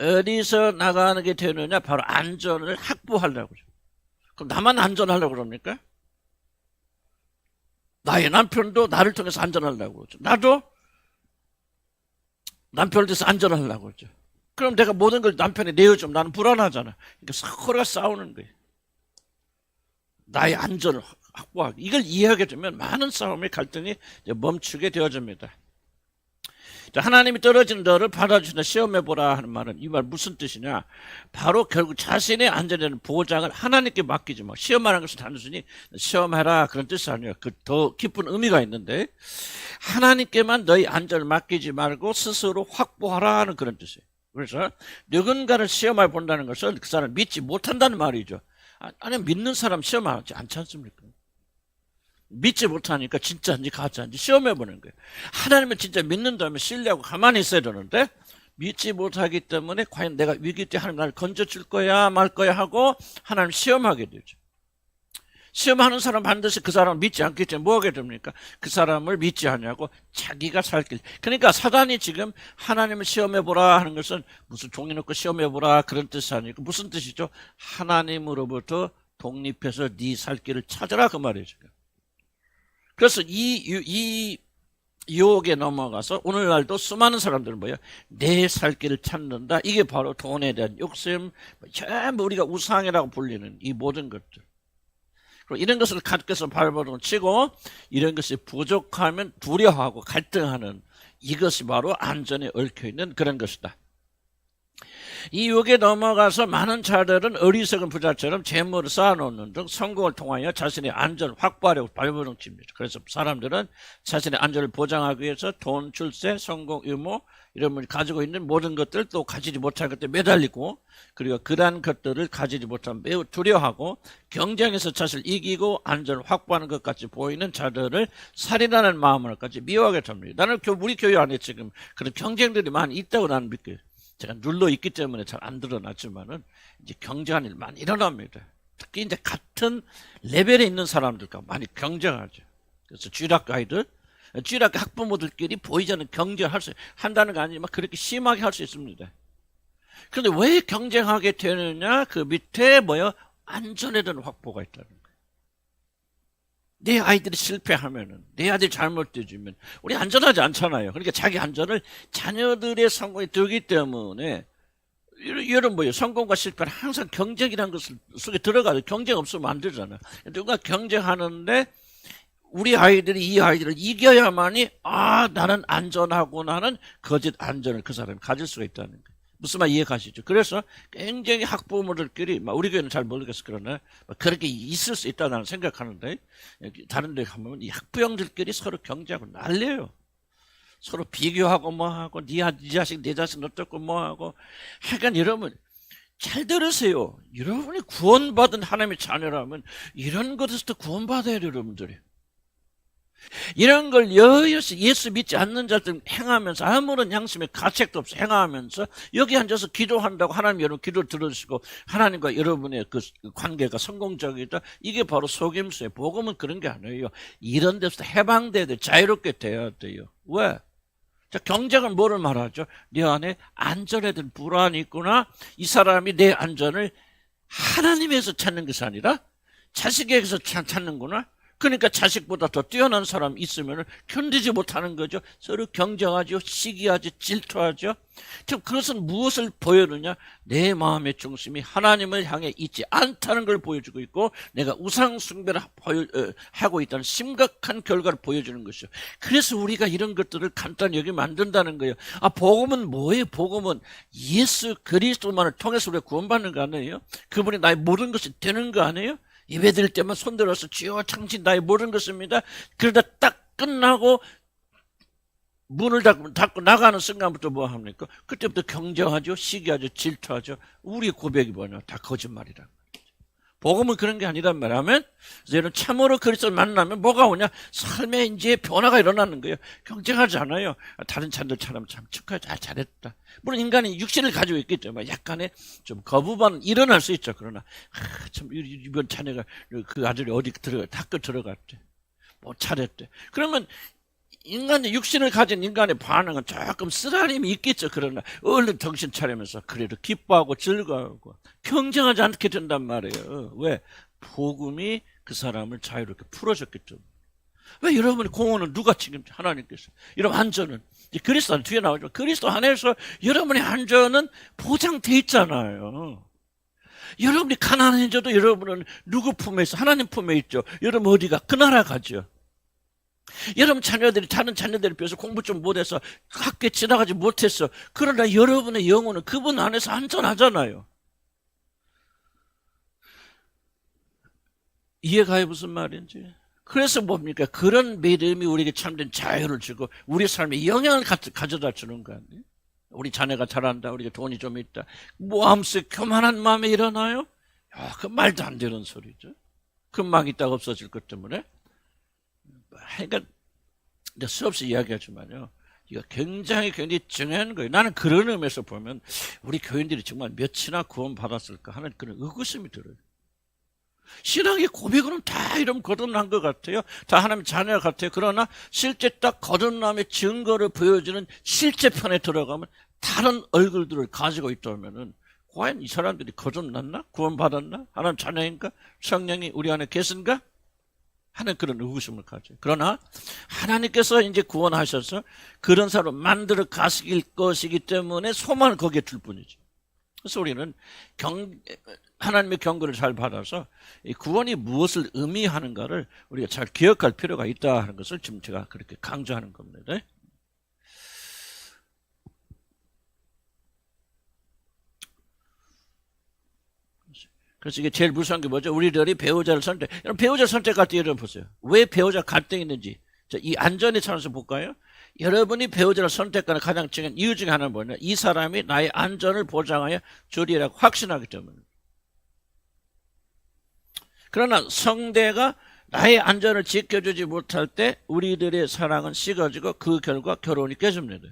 어디서 나가게 되느냐? 바로 안전을 확보하려고. 그럼 나만 안전하려고 그럽니까? 나의 남편도 나를 통해서 안전하려고 그러죠. 나도 남편을 통해서 안전하려고 그러죠. 그럼 내가 모든 걸 남편에 내어주면 나는 불안하잖아. 그러니까 서로가 싸우는 거예요. 나의 안전을 확보하기. 이걸 이해하게 되면 많은 싸움의 갈등이 멈추게 되어집니다. 하나님이 떨어진 너를 받아주시나 시험해보라 하는 말은 이 말 무슨 뜻이냐? 바로 결국 자신의 안전에 대한 보장을 하나님께 맡기지 마. 시험하는 것은 단순히 시험해라 그런 뜻이 아니에요. 그 더 깊은 의미가 있는데 하나님께만 너희 안전을 맡기지 말고 스스로 확보하라 하는 그런 뜻이에요. 그래서 누군가를 시험해 본다는 것은 그 사람을 믿지 못한다는 말이죠. 아니 믿는 사람 시험하지 않지 않습니까? 믿지 못하니까 진짜인지 가짜인지 시험해보는 거예요. 하나님을 진짜 믿는다면 신뢰하고 가만히 있어야 되는데 믿지 못하기 때문에 과연 내가 위기 때 하나님 나를 건져줄 거야 말 거야 하고 하나님 시험하게 되죠. 시험하는 사람 반드시 그 사람을 믿지 않기 때문에 뭐 하게 됩니까? 그 사람을 믿지 않냐고 자기가 살 길. 그러니까 사단이 지금 하나님을 시험해보라 하는 것은 무슨 종이 놓고 시험해보라 그런 뜻이 아니고 무슨 뜻이죠? 하나님으로부터 독립해서 네 살 길을 찾아라 그 말이죠. 그래서 이 유혹에 넘어가서 오늘날도 수많은 사람들은 뭐예요? 내 살 길을 찾는다. 이게 바로 돈에 대한 욕심, 전부 우리가 우상이라고 불리는 이 모든 것들. 그리고 이런 것을 갖고서 발버둥 치고 이런 것이 부족하면 두려워하고 갈등하는 이것이 바로 안전에 얽혀있는 그런 것이다. 이 유혹에 넘어가서 많은 자들은 어리석은 부자처럼 재물을 쌓아놓는 등 성공을 통하여 자신의 안전을 확보하려고 발버둥 칩니다. 그래서 사람들은 자신의 안전을 보장하기 위해서 돈, 출세, 성공, 유모 이런 분이 가지고 있는 모든 것들 또 가지지 못할 것들에 매달리고 그리고 그러한 것들을 가지지 못하면 매우 두려워하고 경쟁에서 자신을 이기고 안전을 확보하는 것 같이 보이는 자들을 살인하는 마음으로까지 미워하게 됩니다. 나는 우리 교회 안에 지금 그런 경쟁들이 많이 있다고 나는 믿고요. 제가 눌러 있기 때문에 잘 안 드러났지만은 이제 경쟁하는 일 많이 일어납니다. 특히 이제 같은 레벨에 있는 사람들과 많이 경쟁하죠. 그래서 주일학교 아이들, 주일학교 학부모들끼리 보이지 않는 경쟁할 수 한다는 거 아니지만 그렇게 심하게 할 수 있습니다. 그런데 왜 경쟁하게 되느냐? 그 밑에 뭐요? 안전에 대한 확보가 있다는 거예요. 내 아이들이 실패하면은, 내 아들이 잘못되어지면 우리 안전하지 않잖아요. 그러니까 자기 안전을 자녀들의 성공에 두기 때문에 여러분 뭐예요? 성공과 실패는 항상 경쟁이라는 것을 속에 들어가요. 경쟁 없으면 안 되잖아. 누가 경쟁하는데 우리 아이들이 이 아이들을 이겨야만이 나는 안전하고 나는 거짓 안전을 그 사람이 가질 수가 있다는 거예요. 무슨 말 이해가시죠? 그래서 굉장히 학부모들끼리 우리 교회는 잘 모르겠어 그러나 그렇게 있을 수 있다 나는 생각하는데 다른 데 가면 이 학부형들끼리 서로 경쟁하고 난리예요. 서로 비교하고 뭐하고 네 자식 내 자식 어떻고 뭐하고 하여간 여러분 잘 들으세요. 여러분이 구원받은 하나님의 자녀라면 이런 것에서도 구원받아야 돼요. 여러분들이 이런 걸 여여시 예수 믿지 않는 자들 행하면서 아무런 양심의 가책도 없이 행하면서 여기 앉아서 기도한다고 하나님 여러분 기도 들어주시고 하나님과 여러분의 그 관계가 성공적이다. 이게 바로 속임수예요. 복음은 그런 게 아니에요. 이런 데서 해방돼야 돼. 자유롭게 돼야 돼요. 왜? 자, 경쟁은 뭐를 말하죠? 네 안에 안전에 대한 불안이 있구나. 이 사람이 내 안전을 하나님에서 찾는 것이 아니라 자식에게서 찾는구나. 그러니까 자식보다 더 뛰어난 사람이 있으면 견디지 못하는 거죠. 서로 경쟁하죠. 시기하죠. 질투하죠. 즉 그것은 무엇을 보여주냐? 내 마음의 중심이 하나님을 향해 있지 않다는 걸 보여주고 있고 내가 우상 숭배를 하고 있다는 심각한 결과를 보여주는 것이죠. 그래서 우리가 이런 것들을 간단히 여기면 안 된다는 거예요. 복음은 뭐예요? 복음은 예수 그리스도만을 통해서 우리가 구원받는 거 아니에요? 그분이 나의 모든 것이 되는 거 아니에요? 예배드릴 때만 손들어서 주여 당신 나의 모든 것입니다. 그러다 딱 끝나고 문을 닫고 나가는 순간부터 뭐 합니까? 그때부터 경쟁하죠. 시기하죠. 질투하죠. 우리 고백이 뭐냐? 다 거짓말이라. 복음은 그런 게 아니란 말이라면 여러분 참으로 그리스도를 만나면 뭐가 오냐? 삶에 이제 변화가 일어나는 거예요. 경쟁하지 않아요. 다른 자들처럼 참 축하해 잘했다. 물론 인간이 육신을 가지고 있겠죠. 약간의 좀 거부반은 일어날 수 있죠. 그러나 참 이번 자네가 그 아들이 어디 학교 들어갔대. 뭐 잘했대. 그러면 인간의 육신을 가진 인간의 반응은 조금 쓰라림이 있겠죠. 그러나 얼른 정신 차리면서 그래도 기뻐하고 즐거워하고 경쟁하지 않게 된단 말이에요. 왜? 복음이 그 사람을 자유롭게 풀어줬기 때문에. 왜 여러분의 공헌은 누가 책임져? 하나님께서. 여러분 안전은 그리스도 안 뒤에 나오죠. 그리스도 안에서 여러분의 안전은 보장돼 있잖아요. 여러분이 가난해져도 여러분은 누구 품에 있어? 하나님 품에 있죠. 여러분 어디가? 그 나라 가죠. 여러분 다른 자녀들에 비해서 공부 좀 못해서 학교에 지나가지 못했어. 그러나 여러분의 영혼은 그분 안에서 안전하잖아요. 이해가요? 무슨 말인지. 그래서 뭡니까? 그런 믿음이 우리에게 참된 자유를 주고 우리 삶에 영향을 가져다 주는 거 아니에요? 우리 자네가 잘한다. 우리가 돈이 좀 있다. 모함스 교만한 마음에 일어나요? 야, 그 말도 안 되는 소리죠. 금방 있다가 없어질 것 때문에. 그러니까 수없이 이야기하지만요. 이거 굉장히 중요한 거예요. 나는 그런 의미에서 보면 우리 교인들이 정말 몇이나 구원받았을까 하는 그런 의구심이 들어요. 신앙의 고백으로는 다 이런 거듭난 것 같아요. 다 하나님 자녀 같아요. 그러나 실제 딱 거듭남의 증거를 보여주는 실제 편에 들어가면 다른 얼굴들을 가지고 있다면은 과연 이 사람들이 거듭났나? 구원받았나? 하나님 자녀인가? 성령이 우리 안에 계신가? 하는 그런 의구심을 가져요. 그러나 하나님께서 이제 구원하셔서 그런 사람을 만들어 가실 것이기 때문에 소망을 거기에 둘 뿐이죠. 그래서 우리는 하나님의 경고를 잘 받아서 이 구원이 무엇을 의미하는가를 우리가 잘 기억할 필요가 있다 하는 것을 지금 제가 그렇게 강조하는 겁니다. 그래서 이게 제일 무서운 게 뭐죠? 우리들이 배우자를 여러분 배우자 선택할 때 여러분 보세요. 왜 배우자 갈등이 있는지. 자, 이 안전의 차원에서 볼까요? 여러분이 배우자를 선택하는 가장 중요한 이유 중에 하나는 뭐냐? 이 사람이 나의 안전을 보장하여 주리라고 확신하기 때문에. 그러나 성대가 나의 안전을 지켜주지 못할 때 우리들의 사랑은 식어지고 그 결과 결혼이 깨집니다.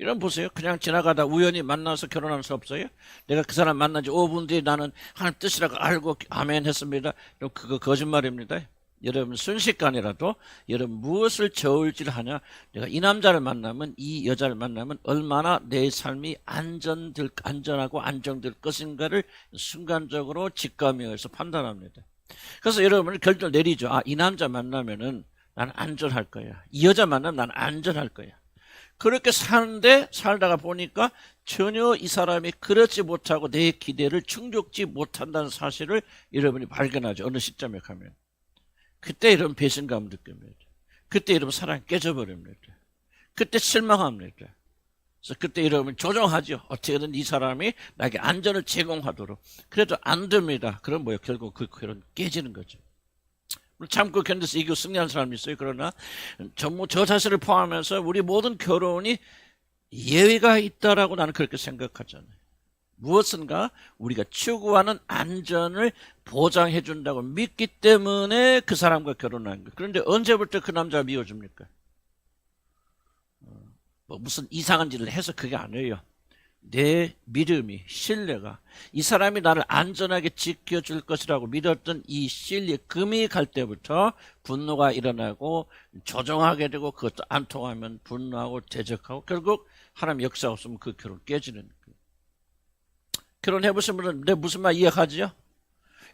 이런 보세요. 그냥 지나가다 우연히 만나서 결혼할 수 없어요? 내가 그 사람 만난 지 5분 뒤에 나는 하나님 뜻이라고 알고 아멘 했습니다. 그거 거짓말입니다. 여러분 순식간이라도 여러분 무엇을 저울질 하냐? 내가 이 남자를 만나면 이 여자를 만나면 얼마나 내 삶이 안전하고 안정될 것인가를 순간적으로 직감에서 판단합니다. 그래서 여러분은 결정을 내리죠. 이 남자 만나면은 난 안전할 거야. 이 여자 만나면 난 안전할 거야. 그렇게 살다가 보니까 전혀 이 사람이 그렇지 못하고 내 기대를 충족지 못한다는 사실을 여러분이 발견하죠. 어느 시점에 가면. 그때 이런 배신감을 느낍니다. 그때 이런 사랑이 깨져버립니다. 그때 실망합니다. 그래서 그때 여러분 조정하죠. 어떻게든 이 사람이 나에게 안전을 제공하도록. 그래도 안 됩니다. 그럼 뭐예요? 결국 그 결혼 깨지는 거죠. 참고 견뎌서 이기고 승리하는 사람이 있어요. 그러나 저 자신을 포함해서 우리 모든 결혼이 예외가 있다라고 나는 그렇게 생각하잖아요. 무엇인가 우리가 추구하는 안전을 보장해 준다고 믿기 때문에 그 사람과 결혼하는 거예요. 그런데 언제부터 그 남자가 미워집니까? 무슨 이상한 일을 해서 그게 아니에요. 내 믿음이, 신뢰가 이 사람이 나를 안전하게 지켜줄 것이라고 믿었던 이 신뢰 금이 갈 때부터 분노가 일어나고 조정하게 되고 그것도 안 통하면 분노하고 대적하고 결국 하나님 역사 없으면 그 결혼 깨지는 거예요. 결혼해보신 분은 내 무슨 말 이해하지요?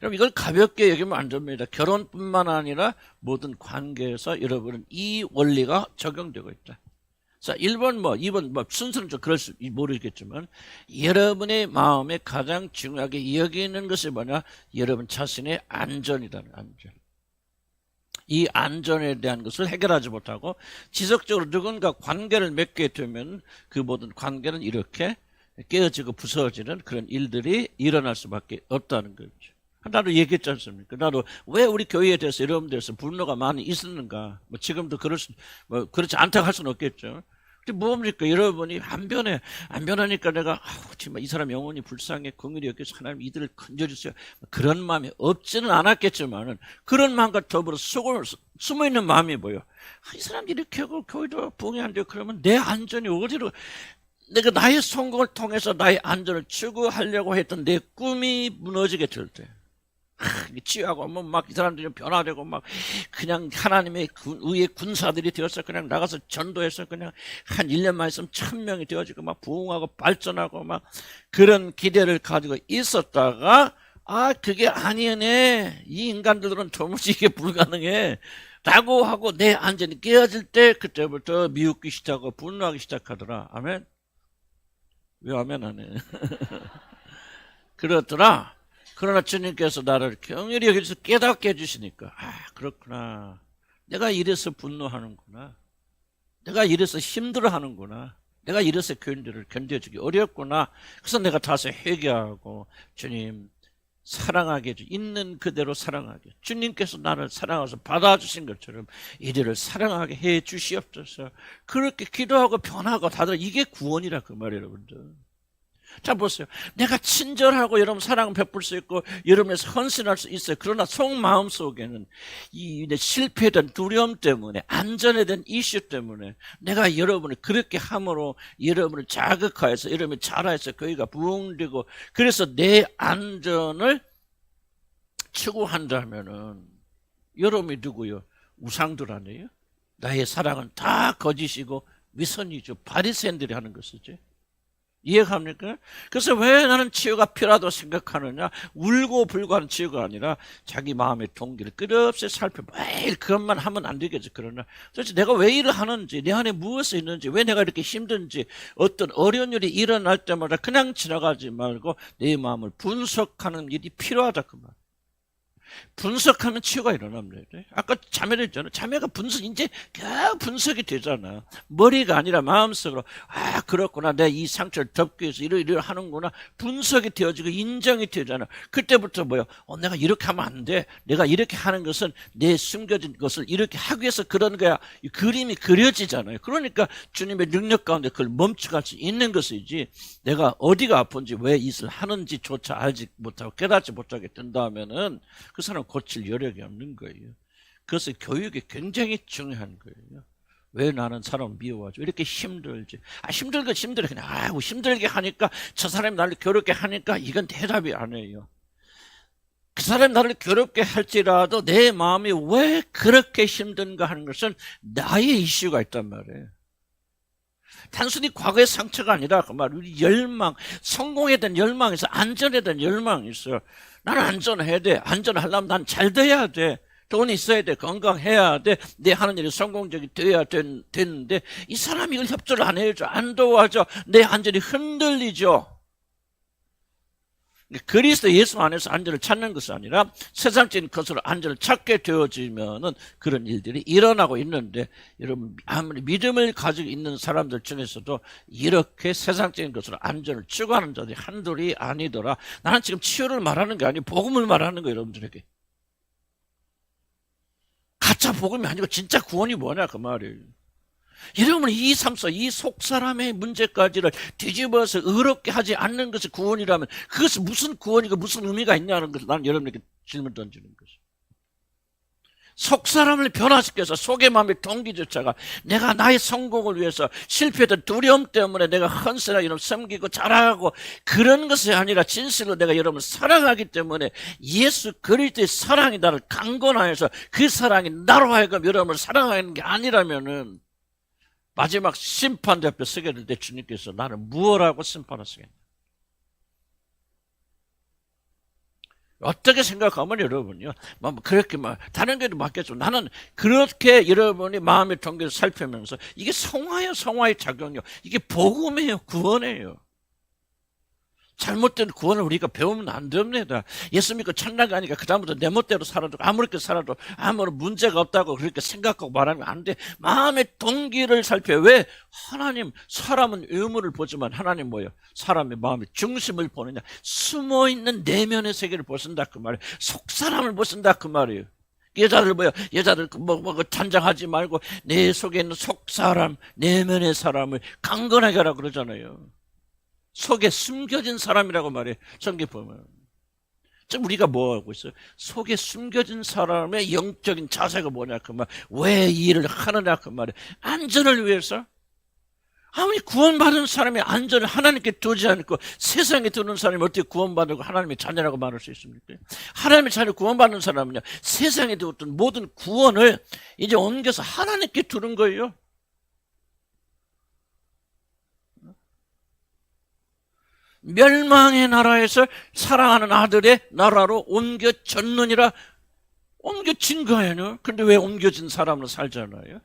여러분 이걸 가볍게 여기면 안 됩니다. 결혼뿐만 아니라 모든 관계에서 여러분은 이 원리가 적용되고 있다. 자, 1번 2번 순서는 좀 그럴 수 모르겠지만 여러분의 마음에 가장 중요하게 여기는 것이 뭐냐? 여러분 자신의 안전이다는 안전. 이 안전에 대한 것을 해결하지 못하고 지속적으로 누군가 관계를 맺게 되면 그 모든 관계는 이렇게 깨어지고 부서지는 그런 일들이 일어날 수밖에 없다는 거죠. 나도 얘기했지 않습니까? 나도 왜 우리 교회에 대해서 여러분들에서 분노가 많이 있었는가? 지금도 그렇지 않다고 할 수는 없겠죠. 근데 뭡니까? 여러분이 안 변해. 안 변하니까 내가, 정말 이 사람 영혼이 불쌍해. 긍휼히 여겨서 하나님 이들을 건져주세요. 그런 마음이 없지는 않았겠지만은, 그런 마음과 더불어 숨어있는 마음이 뭐예요? 이 사람 이렇게 하고 교회도 부흥이 안 돼요. 그러면 내 안전이 어디로, 내가 나의 성공을 통해서 나의 안전을 추구하려고 했던 내 꿈이 무너지게 될 때. 치유하고 막 이 사람들이 변화되고 막 그냥 하나님의 의의 군사들이 되어서 그냥 나가서 전도해서 그냥 한 1년만 있으면 1000명이 되어지고 막 부흥하고 발전하고 막 그런 기대를 가지고 있었다가 그게 아니네, 이 인간들은 도무지 이게 불가능해 라고 하고 내 안전이 깨어질 때 그때부터 미웃기 시작하고 분노하기 시작하더라. 아멘? 왜 아멘 안 해? 그렇더라. 그러나 주님께서 나를 긍휼히 여기서 깨닫게 해주시니까, 그렇구나. 내가 이래서 분노하는구나. 내가 이래서 힘들어하는구나. 내가 이래서 교인들을 견뎌주기 어렵구나. 그래서 내가 다시 회개하고, 주님 사랑하게 해주, 있는 그대로 사랑하게. 주님께서 나를 사랑하셔서 받아주신 것처럼 이들을 사랑하게 해 주시옵소서. 그렇게 기도하고 변하고 다들 이게 구원이라 그 말이에요, 여러분들. 자, 보세요. 내가 친절하고 여러분 사랑을 베풀 수 있고 여러분에서 헌신할 수 있어요. 그러나 속마음 속에는 이 실패된 두려움 때문에, 안전에 대한 이슈 때문에 내가 여러분을 그렇게 함으로 여러분을 자극하여서 여러분이 자라해서 교회가 부흥되고, 그래서 내 안전을 추구한다면은 여러분이 누구요? 우상들 아니에요? 나의 사랑은 다 거짓이고 위선이죠. 바리새인들이 하는 것이지. 이해갑니까? 그래서 왜 나는 치유가 필요하다고 생각하느냐? 울고 불고 하는 치유가 아니라 자기 마음의 동기를 끝없이 매일 그것만 하면 안 되겠지. 그러나 도대체 내가 왜 일을 하는지, 내 안에 무엇이 있는지, 왜 내가 이렇게 힘든지, 어떤 어려운 일이 일어날 때마다 그냥 지나가지 말고 내 마음을 분석하는 일이 필요하다 그 말. 분석하면 치유가 일어납니다. 아까 자매를 했잖아요. 자매가 이제 분석이 되잖아. 머리가 아니라 마음속으로, 그렇구나. 내가 이 상처를 덮기 위해서 이러 하는구나. 분석이 되어지고 인정이 되잖아. 그때부터 뭐요? 내가 이렇게 하면 안 돼. 내가 이렇게 하는 것은 내 숨겨진 것을 이렇게 하기 위해서 그런 거야. 이 그림이 그려지잖아요. 그러니까 주님의 능력 가운데 그걸 멈춰갈 수 있는 것이지, 내가 어디가 아픈지 왜 이것을 하는지조차 알지 못하고 깨닫지 못하게 된다면은 그 사람 고칠 여력이 없는 거예요. 그래서 교육이 굉장히 중요한 거예요. 왜 나는 사람을 미워하죠? 왜 이렇게 힘들지? 힘들게 그냥 힘들게 하니까, 저 사람이 나를 괴롭게 하니까, 이건 대답이 아니에요. 그 사람이 나를 괴롭게 할지라도 내 마음이 왜 그렇게 힘든가 하는 것은 나의 이슈가 있단 말이에요. 단순히 과거의 상처가 아니라 그 말, 우리 열망, 성공에 대한 열망에서 안전에 대한 열망이 있어요. 나는 안전해야 돼. 안전하려면 난 잘 돼야 돼. 돈이 있어야 돼. 건강해야 돼. 내 하는 일이 성공적이 돼야 되는데, 이 사람이 이걸 협조를 안 해줘. 안 도와줘. 내 안전이 흔들리죠. 그리스도 예수 안에서 안전을 찾는 것이 아니라 세상적인 것으로 안전을 찾게 되어지면은 그런 일들이 일어나고 있는데, 여러분 아무리 믿음을 가지고 있는 사람들 중에서도 이렇게 세상적인 것으로 안전을 추구하는 자들이 한둘이 아니더라. 나는 지금 치유를 말하는 게 아니고 복음을 말하는 거예요. 여러분들에게 가짜 복음이 아니고 진짜 구원이 뭐냐 그 말이에요. 여러분 이 삶속 이 속사람의 문제까지를 뒤집어서 의롭게 하지 않는 것이 구원이라면 그것은 무슨 구원이고 무슨 의미가 있냐는 것을 나는 여러분에게 질문 던지는 것이죠. 속사람을 변화시켜서 속의 마음의 동기조차가 내가 나의 성공을 위해서 실패했던 두려움 때문에 내가 헌신하고 여러분 섬기고 자랑하고 그런 것이 아니라 진실로 내가 여러분을 사랑하기 때문에 예수 그리스도의 사랑이 나를 강권하여서 그 사랑이 나로 하여금 여러분을 사랑하는 게 아니라면은 마지막 심판대 앞에 서게 될 때 주님께서 나는 무엇하고 심판하시겠냐? 어떻게 생각하면 여러분요, 그렇게 다른 게도 맞겠죠. 나는 그렇게 여러분이 마음의 동기를 살피면서 이게 성화의 작용이요. 이게 복음이에요. 구원이에요. 잘못된 구원을 우리가 배우면 안 됩니다. 예수 믿고 천당 가니까 그다음부터 내 멋대로 살아도 아무렇게 살아도 아무런 문제가 없다고 그렇게 생각하고 말하면 안 돼. 마음의 동기를 살펴. 왜? 하나님, 사람은 외모를 보지만 하나님 뭐예요? 사람의 마음의 중심을 보느냐. 숨어있는 내면의 세계를 보신다 그 말이에요. 속사람을 보신다 그 말이에요. 여자들 단장하지 말고 내 속에 있는 속사람, 내면의 사람을 강건하게 하라 그러잖아요. 속에 숨겨진 사람이라고 말해. 성경 보면. 지금 우리가 뭐 하고 있어요? 속에 숨겨진 사람의 영적인 자세가 뭐냐 그 말. 왜 이 일을 하느냐 그 말이에요. 안전을 위해서. 아무리 구원받은 사람의 안전을 하나님께 두지 않고 세상에 두는 사람이 어떻게 구원받고 하나님의 자녀라고 말할 수 있습니까? 하나님의 자녀 구원받는 사람은요, 세상에 두었던 모든 구원을 이제 옮겨서 하나님께 두는 거예요. 멸망의 나라에서 사랑하는 아들의 나라로 옮겨졌느니라. 옮겨진 거예요. 근데 왜 옮겨진 사람으로 살잖아요.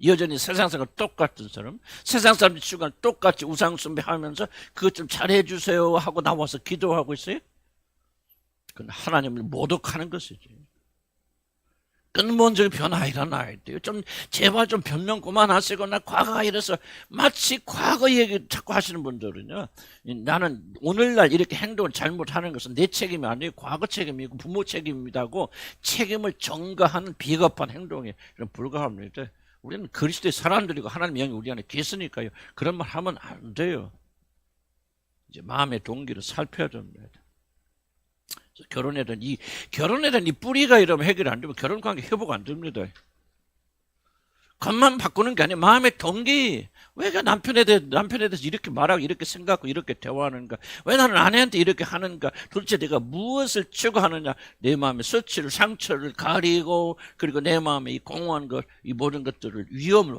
여전히 세상 사람 똑같은 사람, 세상 사람들 시간 똑같이 우상 숭배하면서 그것 좀 잘해주세요 하고 나와서 기도하고 있어요. 그건 하나님을 모독하는 것이지. 근본적인 변화 일어나야 돼요. 좀 제발 좀 변명 그만하시고 나 과거가 이래서 마치 과거 얘기 자꾸 하시는 분들은요. 나는 오늘날 이렇게 행동을 잘못하는 것은 내 책임이 아니고 과거 책임이고 부모 책임이라고 책임을 전가하는 비겁한 행동에 불과합니다. 우리는 그리스도의 사람들이고 하나님의 영이 우리 안에 계시니까요. 그런 말 하면 안 돼요. 이제 마음의 동기를 살펴야 됩니다. 결혼에 대한 이 뿌리가 이러면 해결이 안 되면 결혼 관계 회복 안 됩니다. 겉만 바꾸는 게 아니라 마음의 동기. 왜 남편에 대해서 이렇게 말하고 이렇게 생각하고 이렇게 대화하는가? 왜 나는 아내한테 이렇게 하는가? 도대체 내가 무엇을 추구하느냐? 내 마음의 수치를, 상처를 가리고 그리고 내 마음에 이 공허한 것, 이 모든 것들을 위험을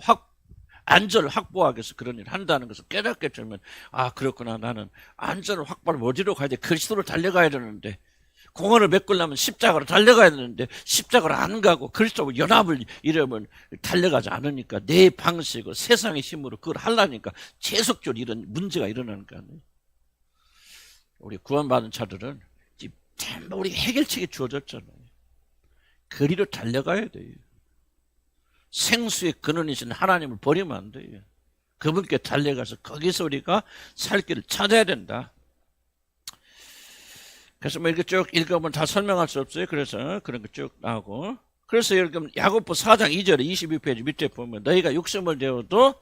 안전을 확보하기 위해서 그런 일을 한다는 것을 깨닫게 되면 아 그렇구나. 나는 안전을 확보하면 어디로 가야 돼? 그리스도로 달려가야 되는데 공헌을 메꾸려면 십자가로 달려가야 되는데 십자가로 안 가고 그리스도하고 연합을 이러면 달려가지 않으니까 내 방식으로 세상의 힘으로 그걸 하려니까 계속적으로 이런 문제가 일어나는 거 아니에요. 우리 구원받은 자들은 전부 우리 해결책이 주어졌잖아요. 그리로 달려가야 돼요. 생수의 근원이신 하나님을 버리면 안 돼요. 그분께 달려가서 거기서 우리가 살 길을 찾아야 된다. 그래서 뭐 이렇게 쭉 읽어보면 다 설명할 수 없어요. 그래서 그런 거 쭉 나오고. 그래서 여러분 야고보 4장 2절에 22페이지 밑에 보면 너희가 육sem을 내어도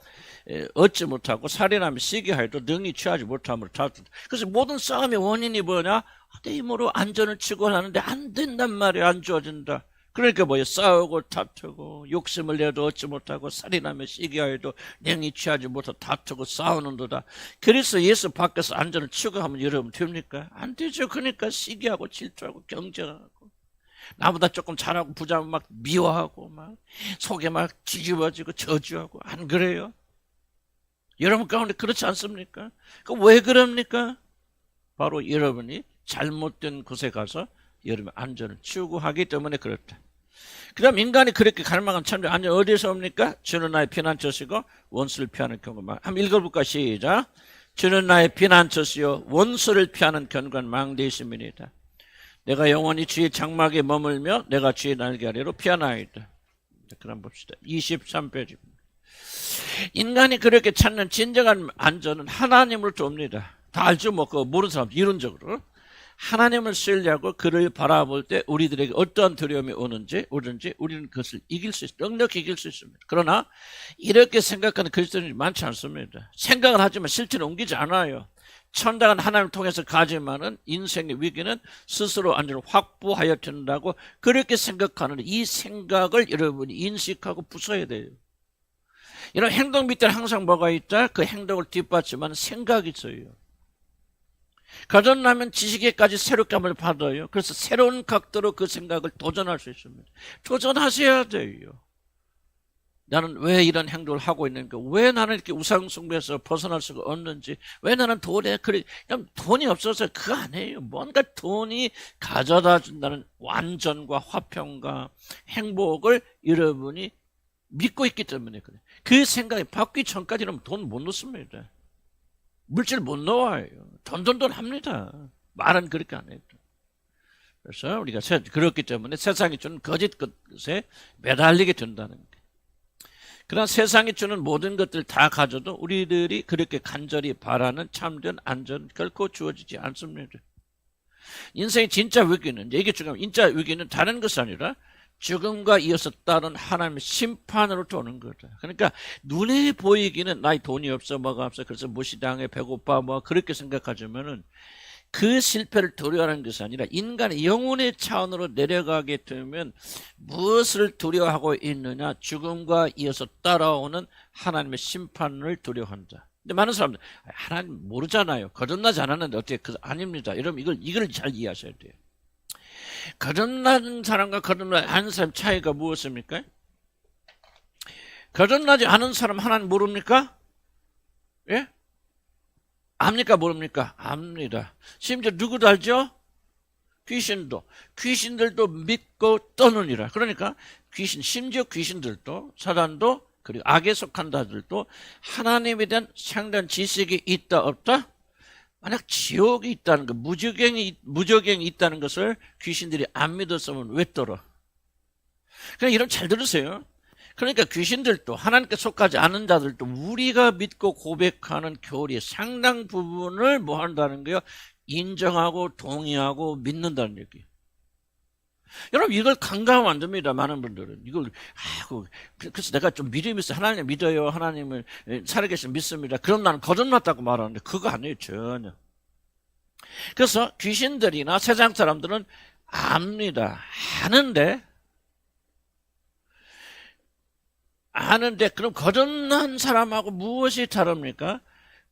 얻지 못하고 살인하며 시기하여도 능히 취하지 못함으로 다툰다. 그래서 모든 싸움의 원인이 뭐냐? 내 힘으로 안전을 추구하는데 안 된단 말이야. 안 주어진다. 그러니까 뭐예요? 싸우고 다투고 욕심을 내도 얻지 못하고 살인하며 시기하여도 능히 취하지 못하고 다투고 싸우는도다. 그래서 예수 밖에서 안전을 추구하면 여러분 됩니까? 안 되죠. 그러니까 시기하고 질투하고 경쟁하고 나보다 조금 잘하고 부자면 막 미워하고 막 속에 막 뒤집어지고 저주하고 안 그래요? 여러분 가운데 그렇지 않습니까? 그럼 왜 그럽니까? 바로 여러분이 잘못된 곳에 가서 여러분 안전을 추구하기 때문에 그렇다. 그 다음 인간이 그렇게 갈망한 참된 안전 어디에서 옵니까? 주는 나의 피난처시고 원수를 피하는 경고만. 한번 읽어볼까? 시작. 주는 나의 피난처시요 원수를 피하는 견고한 망대이심이니이다. 내가 영원히 주의 장막에 머물며 내가 주의 날개 아래로 피하나이다. 그럼 봅시다. 23페이지입니다. 인간이 그렇게 찾는 진정한 안전은 하나님으로부터 옵니다. 다 알죠? 뭐 그거 모르는 사람 이론적으로. 하나님을 신뢰하고 그를 바라볼 때 우리들에게 어떠한 두려움이 오든지 우리는 그것을 이길 수 있습니다. 넉넉히 이길 수 있습니다. 그러나 이렇게 생각하는 그리스도인이 많지 않습니다. 생각을 하지만 실제로 옮기지 않아요. 천당은 하나님을 통해서 가지만은 인생의 위기는 스스로 안전을 확보하여 된다고 그렇게 생각하는 이 생각을 여러분이 인식하고 부숴야 돼요. 이런 행동 밑에 항상 뭐가 있다? 그 행동을 뒷받침하는 생각이 있어요. 가졌나면 지식에까지 새롭감을 받아요. 그래서 새로운 각도로 그 생각을 도전할 수 있습니다. 도전하셔야 돼요. 나는 왜 이런 행동을 하고 있는가? 왜 나는 이렇게 우상숭배에서 벗어날 수가 없는지? 왜 나는 그냥 돈이 없어서 그거 아니에요. 뭔가 돈이 가져다 준다는 완전과 화평과 행복을 여러분이 믿고 있기 때문에 그래요. 그 생각이 바뀌기 전까지는 돈 못 넣습니다. 물질 못 넣어요. 돈 합니다. 말은 그렇게 안 해요. 그래서 우리가 그렇기 때문에 세상이 주는 거짓 것에 매달리게 된다는 거예요. 그러나 세상이 주는 모든 것들 다 가져도 우리들이 그렇게 간절히 바라는 참된 안전 결코 주어지지 않습니다. 인생의 진짜 위기는 이게 중요합니다. 진짜 위기는 다른 것이 아니라 죽음과 이어서 따른 하나님의 심판으로부터 오는 거다. 그러니까 눈에 보이기는 나의 돈이 없어 뭐가 없어 그래서 무시당해 배고파 뭐 그렇게 생각하지만은 그 실패를 두려워하는 것이 아니라 인간의 영혼의 차원으로 내려가게 되면 무엇을 두려워하고 있느냐? 죽음과 이어서 따라오는 하나님의 심판을 두려워한다. 근데 많은 사람들 하나님 모르잖아요. 거듭나지 않았는데 어떻게 아닙니다. 여러분 이걸 잘 이해하셔야 돼요. 거듭난 사람과 거듭나지 않은 사람 차이가 무엇입니까? 거듭나지 않은 사람 하나님 모릅니까? 예? 압니까 모릅니까? 압니다. 심지어 누구도 알죠? 귀신들도 믿고 떠느니라. 그러니까 심지어 귀신들도 사단도 그리고 악에 속한 자들도 하나님에 대한 상당한 지식이 있다 없다? 만약 지옥이 있다는 것, 무저갱이 있다는 것을 귀신들이 안 믿었으면 왜 떨어? 그냥 이런 잘 들으세요. 그러니까 귀신들도 하나님께 속하지 않은 자들도 우리가 믿고 고백하는 교리의 상당 부분을 뭐 한다는 거예요? 인정하고 동의하고 믿는다는 얘기. 여러분 이걸 간과하면 안 됩니다. 많은 분들은 이걸 그래서 내가 좀 믿음이 있어. 하나님 믿어요. 하나님을 살아계신 믿습니다. 그럼 나는 거듭났다고 말하는데 그거 아니에요. 전혀. 그래서 귀신들이나 세상 사람들은 압니다. 아는데 그럼 거듭난 사람하고 무엇이 다릅니까?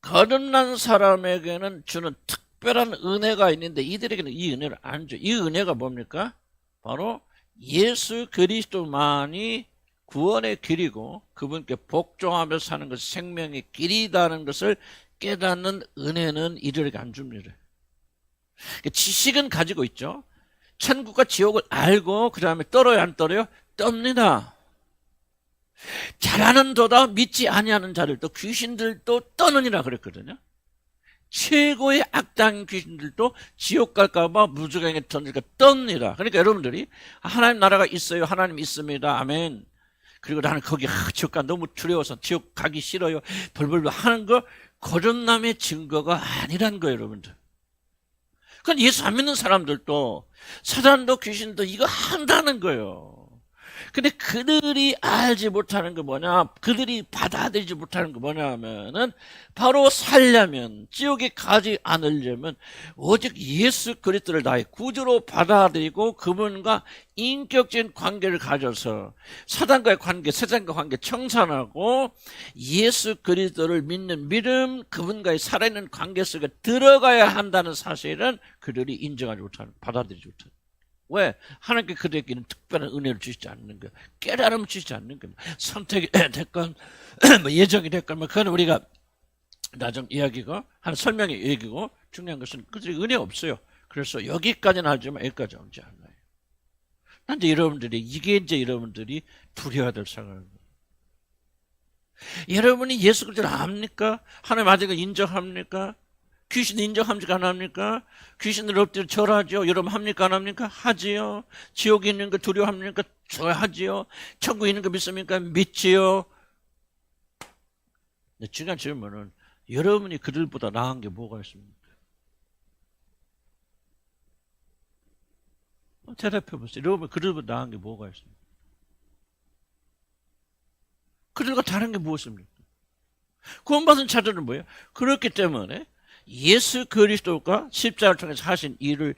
거듭난 사람에게는 주는 특별한 은혜가 있는데 이들에게는 이 은혜를 안 줘. 이 은혜가 뭡니까? 바로 예수 그리스도만이 구원의 길이고 그분께 복종하며 사는 것이 생명의 길이라는 것을 깨닫는 은혜는 이들에게 안 줍니다. 지식은 가지고 있죠. 천국과 지옥을 알고 그 다음에 떨어요 안 떨어요? 떱니다. 잘하는도다 믿지 아니하는 자들도 귀신들도 떠느니라 그랬거든요. 최고의 악당 귀신들도 지옥 갈까봐 무저갱에 던질까 떱니다. 그러니까 여러분들이 하나님 나라가 있어요. 하나님 있습니다. 아멘. 그리고 나는 거기 지옥 가 너무 두려워서 지옥 가기 싫어요. 벌벌 하는 거 거듭남의 증거가 아니란 거예요. 여러분들. 그건 예수 안 믿는 사람들도 사단도 귀신도 이거 한다는 거예요. 근데 그들이 알지 못하는 게 뭐냐, 그들이 받아들이지 못하는 게 뭐냐 하면은 바로 살려면, 지옥에 가지 않으려면 오직 예수 그리스도를 나의 구주로 받아들이고 그분과 인격적인 관계를 가져서 사단과의 관계, 세상과 관계 청산하고 예수 그리스도를 믿는 믿음, 그분과의 살아있는 관계 속에 들어가야 한다는 사실은 그들이 인정하지 못하는, 받아들이지 못하는. 왜? 하나님께 그들에게는 특별한 은혜를 주시지 않는 거예요. 깨달음을 주시지 않는 거예요. 선택이 됐건 뭐 예정이 됐건 뭐 그건 우리가 나중 이야기고 한 설명의 얘기고 중요한 것은 그들이 은혜 없어요. 그래서 여기까지는 하지만 여기까지 오지 않아요. 근데 여러분들이 이게 이제 여러분들이 두려워야 될 상황입니다. 여러분이 예수 그리스도를 압니까? 하나님 아직은 인정합니까? 귀신 인정합니까? 안 합니까? 귀신들 엎드려 절하죠. 여러분 합니까? 안 합니까? 하지요. 지옥에 있는 거 두려워합니까? 하지요. 천국에 있는 거 믿습니까? 믿지요. 중요한 질문은 여러분이 그들보다 나은 게 뭐가 있습니까? 대답해 보세요. 여러분 그들보다 나은 게 뭐가 있습니까? 그들과 다른 게 무엇입니까? 구원받은 자들은 뭐예요? 그렇기 때문에 예수 그리스도가 십자가를 통해서 하신 일을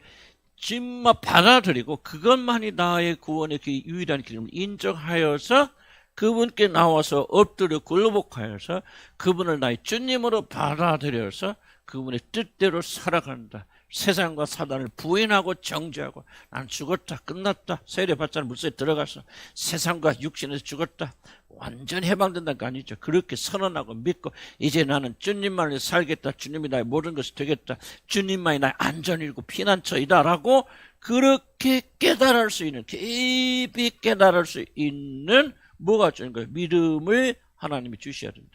정말 받아들이고 그것만이 나의 구원의 유일한 길임을 인정하여서 그분께 나와서 엎드려 굴복하여서 그분을 나의 주님으로 받아들여서 그분의 뜻대로 살아간다. 세상과 사단을 부인하고 정죄하고 난 죽었다 끝났다 세례받자는 물속에 들어가서 세상과 육신에서 죽었다 완전히 해방된다는 거 아니죠. 그렇게 선언하고 믿고 이제 나는 주님만을 살겠다. 주님이 나의 모든 것이 되겠다. 주님만이 나의 안전이고 피난처이다 라고 그렇게 깨달을 수 있는 깊이 깨달을 수 있는 뭐가 주는 거예요? 믿음을 하나님이 주셔야 된다.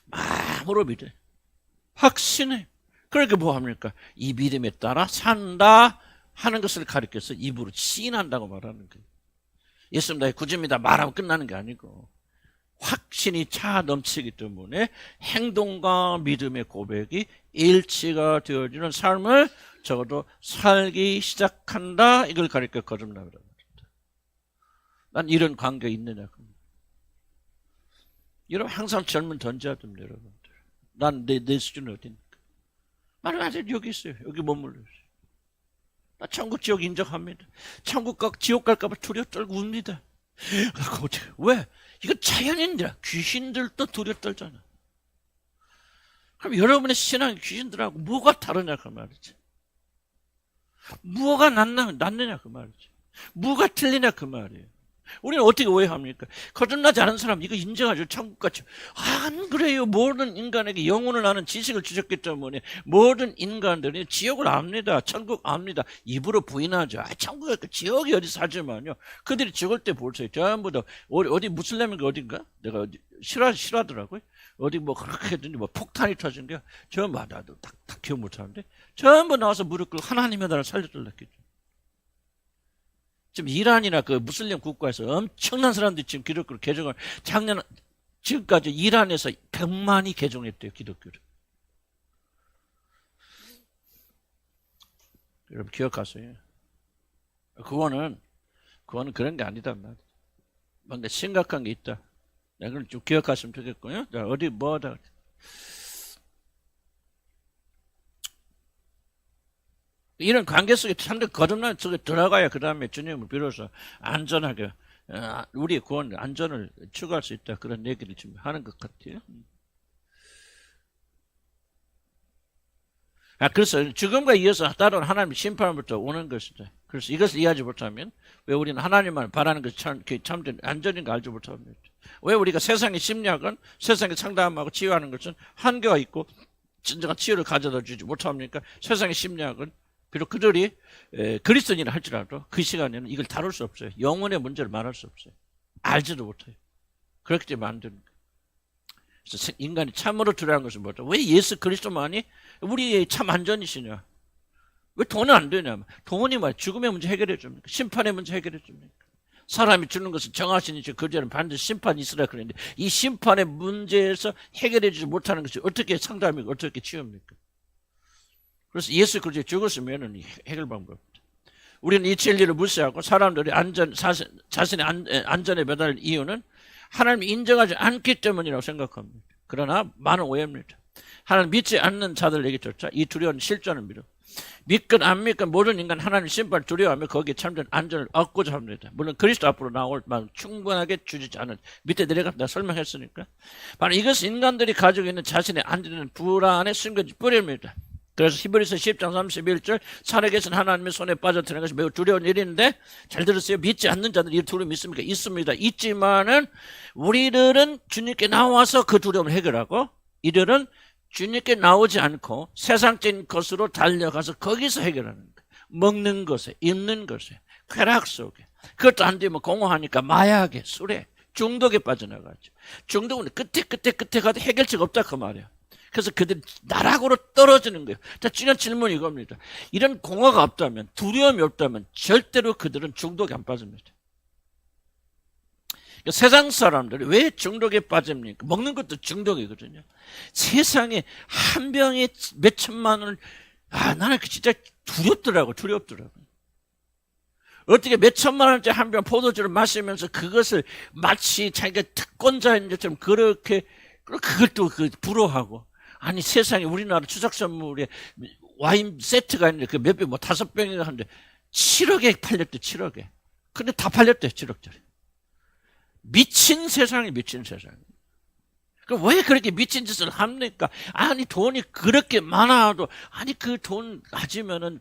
마음으로 믿어요. 확신해. 그러니까 뭐 합니까? 이 믿음에 따라 산다 하는 것을 가리켜서 입으로 시인한다고 말하는 거예요. 예수님 나의 구주입니다 말하면 끝나는 게 아니고 확신이 차 넘치기 때문에 행동과 믿음의 고백이 일치가 되어지는 삶을 적어도 살기 시작한다. 이걸 가리켜 거듭남이라고 합니다. 난 이런 관계가 있느냐. 여러분 항상 젊은 던져야 됩니다. 여러분들. 난 내 수준은 어딘가. 말하자면 여기 있어요. 여기 머물러 있어요. 나 천국 지옥 인정합니다. 천국 가 지옥 갈까 봐 두려워 떨고 웁니다. 왜? 이건 자연인들아. 귀신들도 두려워 떨잖아. 그럼 여러분의 신앙 귀신들하고 뭐가 다르냐 그 말이지. 뭐가 낫느냐 그 말이지. 뭐가 틀리냐 그 말이에요. 우리는 어떻게 오해합니까? 거듭나지 않은 사람 이거 인정하죠. 천국같이. 안 그래요. 모든 인간에게 영혼을 아는 지식을 주셨기 때문에 모든 인간들이 지옥을 압니다. 천국 압니다. 입으로 부인하죠. 천국에 지옥이 어디 사지만요. 그들이 죽을 때 볼수있 전부 다 어디 무슬림인가 어딘가? 내가 싫어하더라고요. 어디 뭐 그렇게 했더니 뭐 폭탄이 터진 게 전부 나도 다 기억 못하는데 전부 나와서 무릎 꿇고 하나님의 나라를 살려달랬겠죠. 지금 이란이나 그 무슬림 국가에서 엄청난 사람들이 지금 기독교를 개종을 지금까지 이란에서 100만이 개종했대요. 기독교를. 여러분 기억하세요. 그거는 그런 게 아니다. 뭔가 심각한 게 있다. 그걸 좀 기억하시면 되겠고요. 자, 어디 뭐다. 이런 관계 속에 상대 거듭난 속에 들어가야 그 다음에 주님을 비로소 안전하게 우리의 구원 안전을 추구할 수 있다. 그런 얘기를 지금 하는 것 같아요. 그래서 죽음과 이어서 따로 하나님의 심판부터 오는 것이다. 그래서 이것을 이해하지 못하면 왜 우리는 하나님만 바라는 것이 참된 안전인가 알지 못합니다. 왜 우리가 세상의 심리학은 세상의 상담하고 치유하는 것은 한계가 있고 진정한 치유를 가져다 주지 못합니까? 세상의 심리학은 비록 그들이 그리스도인이라 할지라도 그 시간에는 이걸 다룰 수 없어요. 영혼의 문제를 말할 수 없어요. 알지도 못해요. 그렇기 때문에 안 됩니다. 그래서 인간이 참으로 두려운 것은 뭐다? 왜 예수 그리스도만이 우리의 참 안전이시냐? 왜 돈은 안 되냐? 돈이 말 죽음의 문제 해결해 줍니까? 심판의 문제 해결해 줍니까? 사람이 죽는 것은 정하시니까 그 죄는 반드시 심판이 있으라 그랬는데 이 심판의 문제에서 해결해 주지 못하는 것이 어떻게 상담이고 어떻게 치유입니까? 그래서 예수 그리스도 죽었으면 해결 방법입니다. 우리는 이 진리를 무시하고 사람들이 자신의 안전에 매달릴 이유는 하나님이 인정하지 않기 때문이라고 생각합니다. 그러나 많은 오해입니다. 하나님 믿지 않는 자들에게조차 이 두려운 실존입니다. 믿건 안 믿건 모든 인간 하나님 심판을 두려워하며 거기에 참된 안전을 얻고자 합니다. 물론 그리스도 앞으로 나올 만 충분하게 주지 않은 밑에 내려가 내가 설명했으니까 바로 이것은 인간들이 가지고 있는 자신의 안전은 불안에 숨겨진 뿌리입니다. 그래서 히브리서 10장 31절 살아계신 하나님의 손에 빠져드는 것이 매우 두려운 일인데 잘 들으세요. 믿지 않는 자들이 이 두려움이 있습니까? 있습니다. 있지만은 우리들은 주님께 나와서 그 두려움을 해결하고 이들은 주님께 나오지 않고 세상적인 것으로 달려가서 거기서 해결하는 거예요. 먹는 것에 입는 것에 쾌락 속에 그것도 안 되면 공허하니까 마약에 술에 중독에 빠져나가죠. 중독은 끝에 가도 해결책 없다 그 말이에요. 그래서 그들이 나락으로 떨어지는 거예요. 자, 중요한 질문이 이겁니다. 이런 공허가 없다면 두려움이 없다면 절대로 그들은 중독에 안 빠집니다. 그러니까 세상 사람들이 왜 중독에 빠집니까? 먹는 것도 중독이거든요. 세상에 한 병에 몇 천만 원을 나는 진짜 두렵더라고. 어떻게 몇 천만 원짜리 한 병 포도주를 마시면서 그것을 마치 자기가 특권자인 것처럼 그렇게 그걸 또 부러워하고 아니 세상에 우리나라 추석 선물에 와인 세트가 있는데 그 몇 병 뭐 5병인가 하는데 7억에 팔렸대. 7억에. 근데 다 팔렸대. 7억짜리. 미친 세상이 미친 세상. 그럼 왜 그렇게 미친 짓을 합니까? 아니 돈이 그렇게 많아도 아니 그 돈 가지면은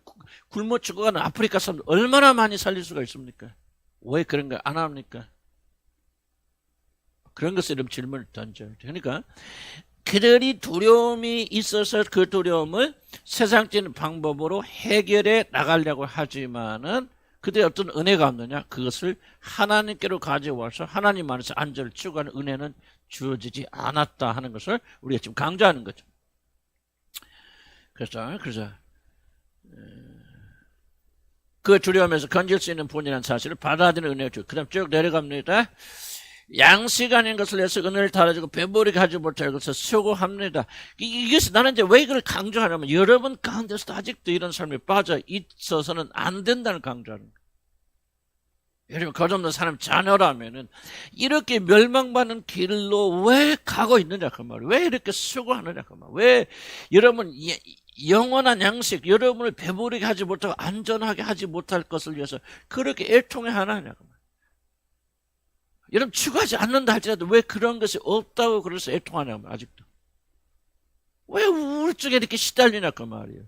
굶어 죽어가는 아프리카 사람들 얼마나 많이 살릴 수가 있습니까? 왜 그런 거 안 합니까? 그런 것에 이런 질문을 던져요. 그러니까 그들이 두려움이 있어서 그 두려움을 세상적인 방법으로 해결해 나가려고 하지만은 그들의 어떤 은혜가 없느냐? 그것을 하나님께로 가져와서 하나님 안에서 안전을 추구하는 은혜는 주어지지 않았다 하는 것을 우리가 지금 강조하는 거죠. 그래서 그 두려움에서 건질 수 있는 분이라는 사실을 받아들이는 은혜를 주고 그 다음 쭉 내려갑니다. 양식 아닌 것을 위해서 은혜를 달아주고 배부르게 하지 못할 것을 수고합니다. 이것이 나는 이제 왜 이걸 강조하냐면 여러분 가운데서도 아직도 이런 삶에 빠져 있어서는 안 된다는 강조하는 거예요. 여러분 거듭난 사람 자녀라면은 이렇게 멸망받는 길로 왜 가고 있느냐 그 말이에요. 왜 이렇게 수고하느냐 그 말이에요. 왜 여러분 영원한 양식 여러분을 배부르게 하지 못하고 안전하게 하지 못할 것을 위해서 그렇게 애통해 하느냐 그 말이에요. 여러분 추구하지 않는다 할지라도 왜 그런 것이 없다고 그래서 애통하냐면 아직도 왜 우울증에 이렇게 시달리냐 그 말이에요.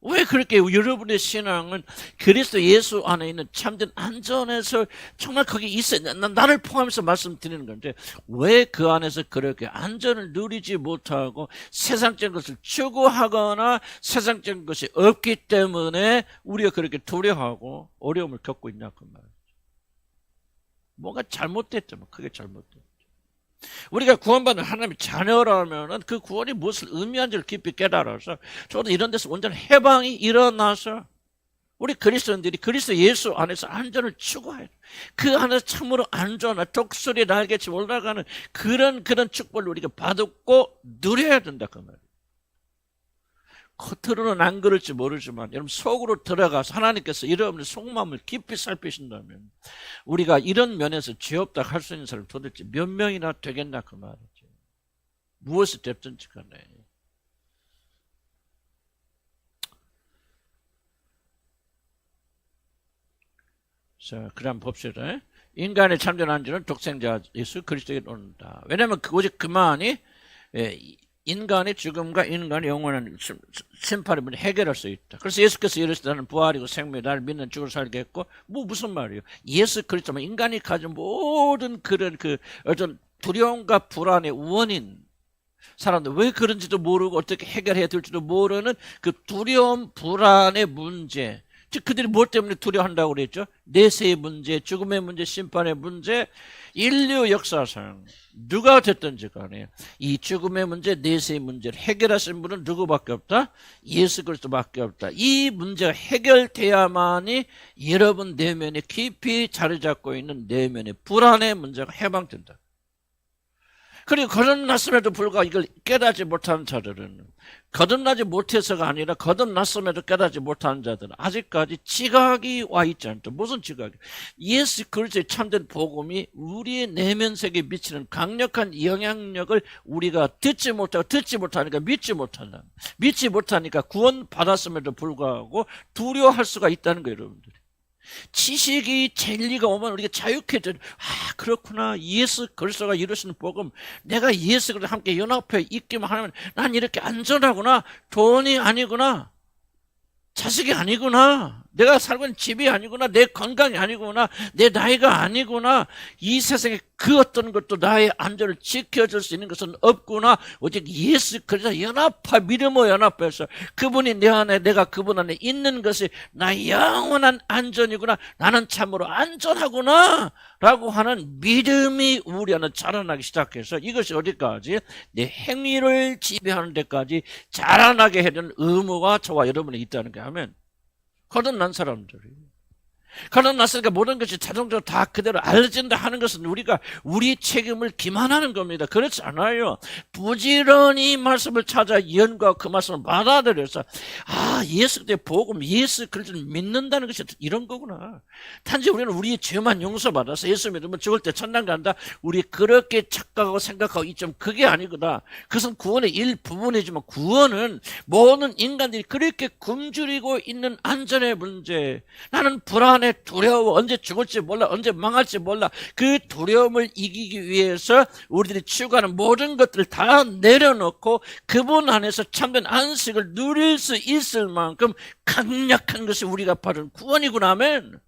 왜 그렇게 여러분의 신앙은 그리스도 예수 안에 있는 참된 안전에서 정말 거기 있어요. 나를 포함해서 말씀드리는 건데 왜 그 안에서 그렇게 안전을 누리지 못하고 세상적인 것을 추구하거나 세상적인 것이 없기 때문에 우리가 그렇게 두려워하고 어려움을 겪고 있냐 그 말이에요. 뭔가 잘못됐죠. 크게 잘못됐죠. 우리가 구원받는 하나님의 자녀라면 그 구원이 무엇을 의미한지를 깊이 깨달아서 저도 이런 데서 온전한 해방이 일어나서 우리 그리스도인들이 그리스도 예수 안에서 안전을 추구해야 돼요. 그 안에서 참으로 안전한 독수리 날개치 올라가는 그런 축복을 우리가 받고 누려야 된다 그 말이에요. 겉으로는 안 그럴지 모르지만 여러분 속으로 들어가서 하나님께서 여러분의 속마음을 깊이 살피신다면 우리가 이런 면에서 죄 없다 할 수 있는 사람이 도대체 몇 명이나 되겠나 그 말이죠. 무엇이 됐든지 간에. 자, 그럼 봅시다. 인간의 참된 안전은 독생자 예수 그리스도에게 온다. 왜냐하면 오직 그만이 인간의 죽음과 인간의 영원한 심판을 해결할 수 있다. 그래서 예수께서 이르시되 나는 부활이고 생명이고 나를 믿는 죽을 살겠고 무슨 말이에요? 예수 그리스도만 인간이 가진 모든 그런 어떤 두려움과 불안의 원인 사람들 왜 그런지도 모르고 어떻게 해결해야 될지도 모르는 그 두려움 불안의 문제 즉 그들이 뭐 때문에 두려워한다고 그랬죠? 내세의 문제, 죽음의 문제, 심판의 문제 인류 역사상 누가 됐든지 간에 이 죽음의 문제, 내세의 문제를 해결하신 분은 누구밖에 없다? 예수 그리스도밖에 없다. 이 문제가 해결돼야만이 여러분 내면에 깊이 자리 잡고 있는 내면의 불안의 문제가 해방된다. 그리고 거듭났음에도 불구하고 이걸 깨닫지 못하는 자들은 거듭나지 못해서가 아니라 거듭났음에도 깨닫지 못하는 자들은 아직까지 지각이 와 있지 않다. 무슨 지각이? 예수 그리스도의 참된 복음이 우리의 내면 세계에 미치는 강력한 영향력을 우리가 듣지 못하니까 믿지 못한다. 믿지 못하니까 구원 받았음에도 불구하고 두려워할 수가 있다는 거예요, 여러분들이. 지식이 진리가 오면 우리가 자유케 그렇구나. 예수 그리스도가 이루시는 복음 내가 예수 그리스도와 함께 연합해 있기만 하면 난 이렇게 안전하구나. 돈이 아니구나. 자식이 아니구나. 내가 살고 있는 집이 아니구나. 내 건강이 아니구나. 내 나이가 아니구나. 이 세상에 그 어떤 것도 나의 안전을 지켜줄 수 있는 것은 없구나. 오직 예수 그리스도 믿음으로 연합해서 그분이 내 안에 내가 그분 안에 있는 것이 나의 영원한 안전이구나. 나는 참으로 안전하구나 라고 하는 믿음이 우리 안에 자라나기 시작해서 이것이 어디까지? 내 행위를 지배하는 데까지 자라나게 해주는 의무가 저와 여러분이 있다는 게 하면 거듭난 사람들이 거듭났으니까 모든 것이 자동적으로 다 그대로 알려진다 하는 것은 우리가 우리 책임을 기만하는 겁니다. 그렇지 않아요. 부지런히 말씀을 찾아 연구하고 그 말씀을 받아들여서 예수 그리스도의 복음, 예수 그리스도를 믿는다는 것이 이런 거구나. 단지 우리는 우리의 죄만 용서받아서 예수 믿으면 죽을 때 천당 간다. 우리 그렇게 착각하고 생각하고 이점 그게 아니구나. 그것은 구원의 일부분이지만 구원은 모든 인간들이 그렇게 굶주리고 있는 안전의 문제, 나는 불안해 두려워 언제 죽을지 몰라 언제 망할지 몰라 그 두려움을 이기기 위해서 우리들이 추구하는 모든 것들을 다 내려놓고 그분 안에서 참된 안식을 누릴 수 있을 만큼 강력한 것이 우리가 받은 구원이구나 하면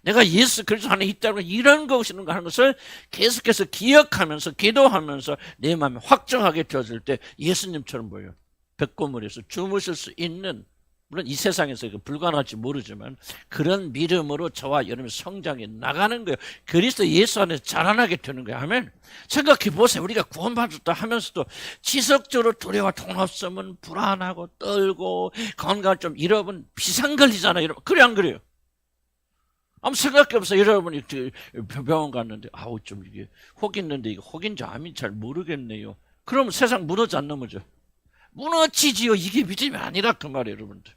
내가 예수 그리스도 안에 있다는 이런 것인가 하는 것을 계속해서 기억하면서 기도하면서 내 마음에 확정하게 되어질 때 예수님처럼 보여요. 백고물에서 주무실 수 있는 물론 이 세상에서 불가능할지 모르지만 그런 믿음으로 저와 여러분의 성장해 나가는 거예요. 그리스도 예수 안에서 자라나게 되는 거예요. 아멘. 생각해 보세요. 우리가 구원받았다 하면서도 지속적으로 두려워 돈 없으면 불안하고 떨고 건강을 좀 잃어버리면 비상 걸리잖아요. 여러분. 그래 안 그래요? 아무 생각이 없어. 여러분이 병원 갔는데 아우 좀 이게 혹 있는데 이게 혹인지 암인지 잘 모르겠네요. 그러면 세상 무너져 안 넘어져? 무너지지요. 이게 믿음이 아니라 그 말이에요, 여러분들.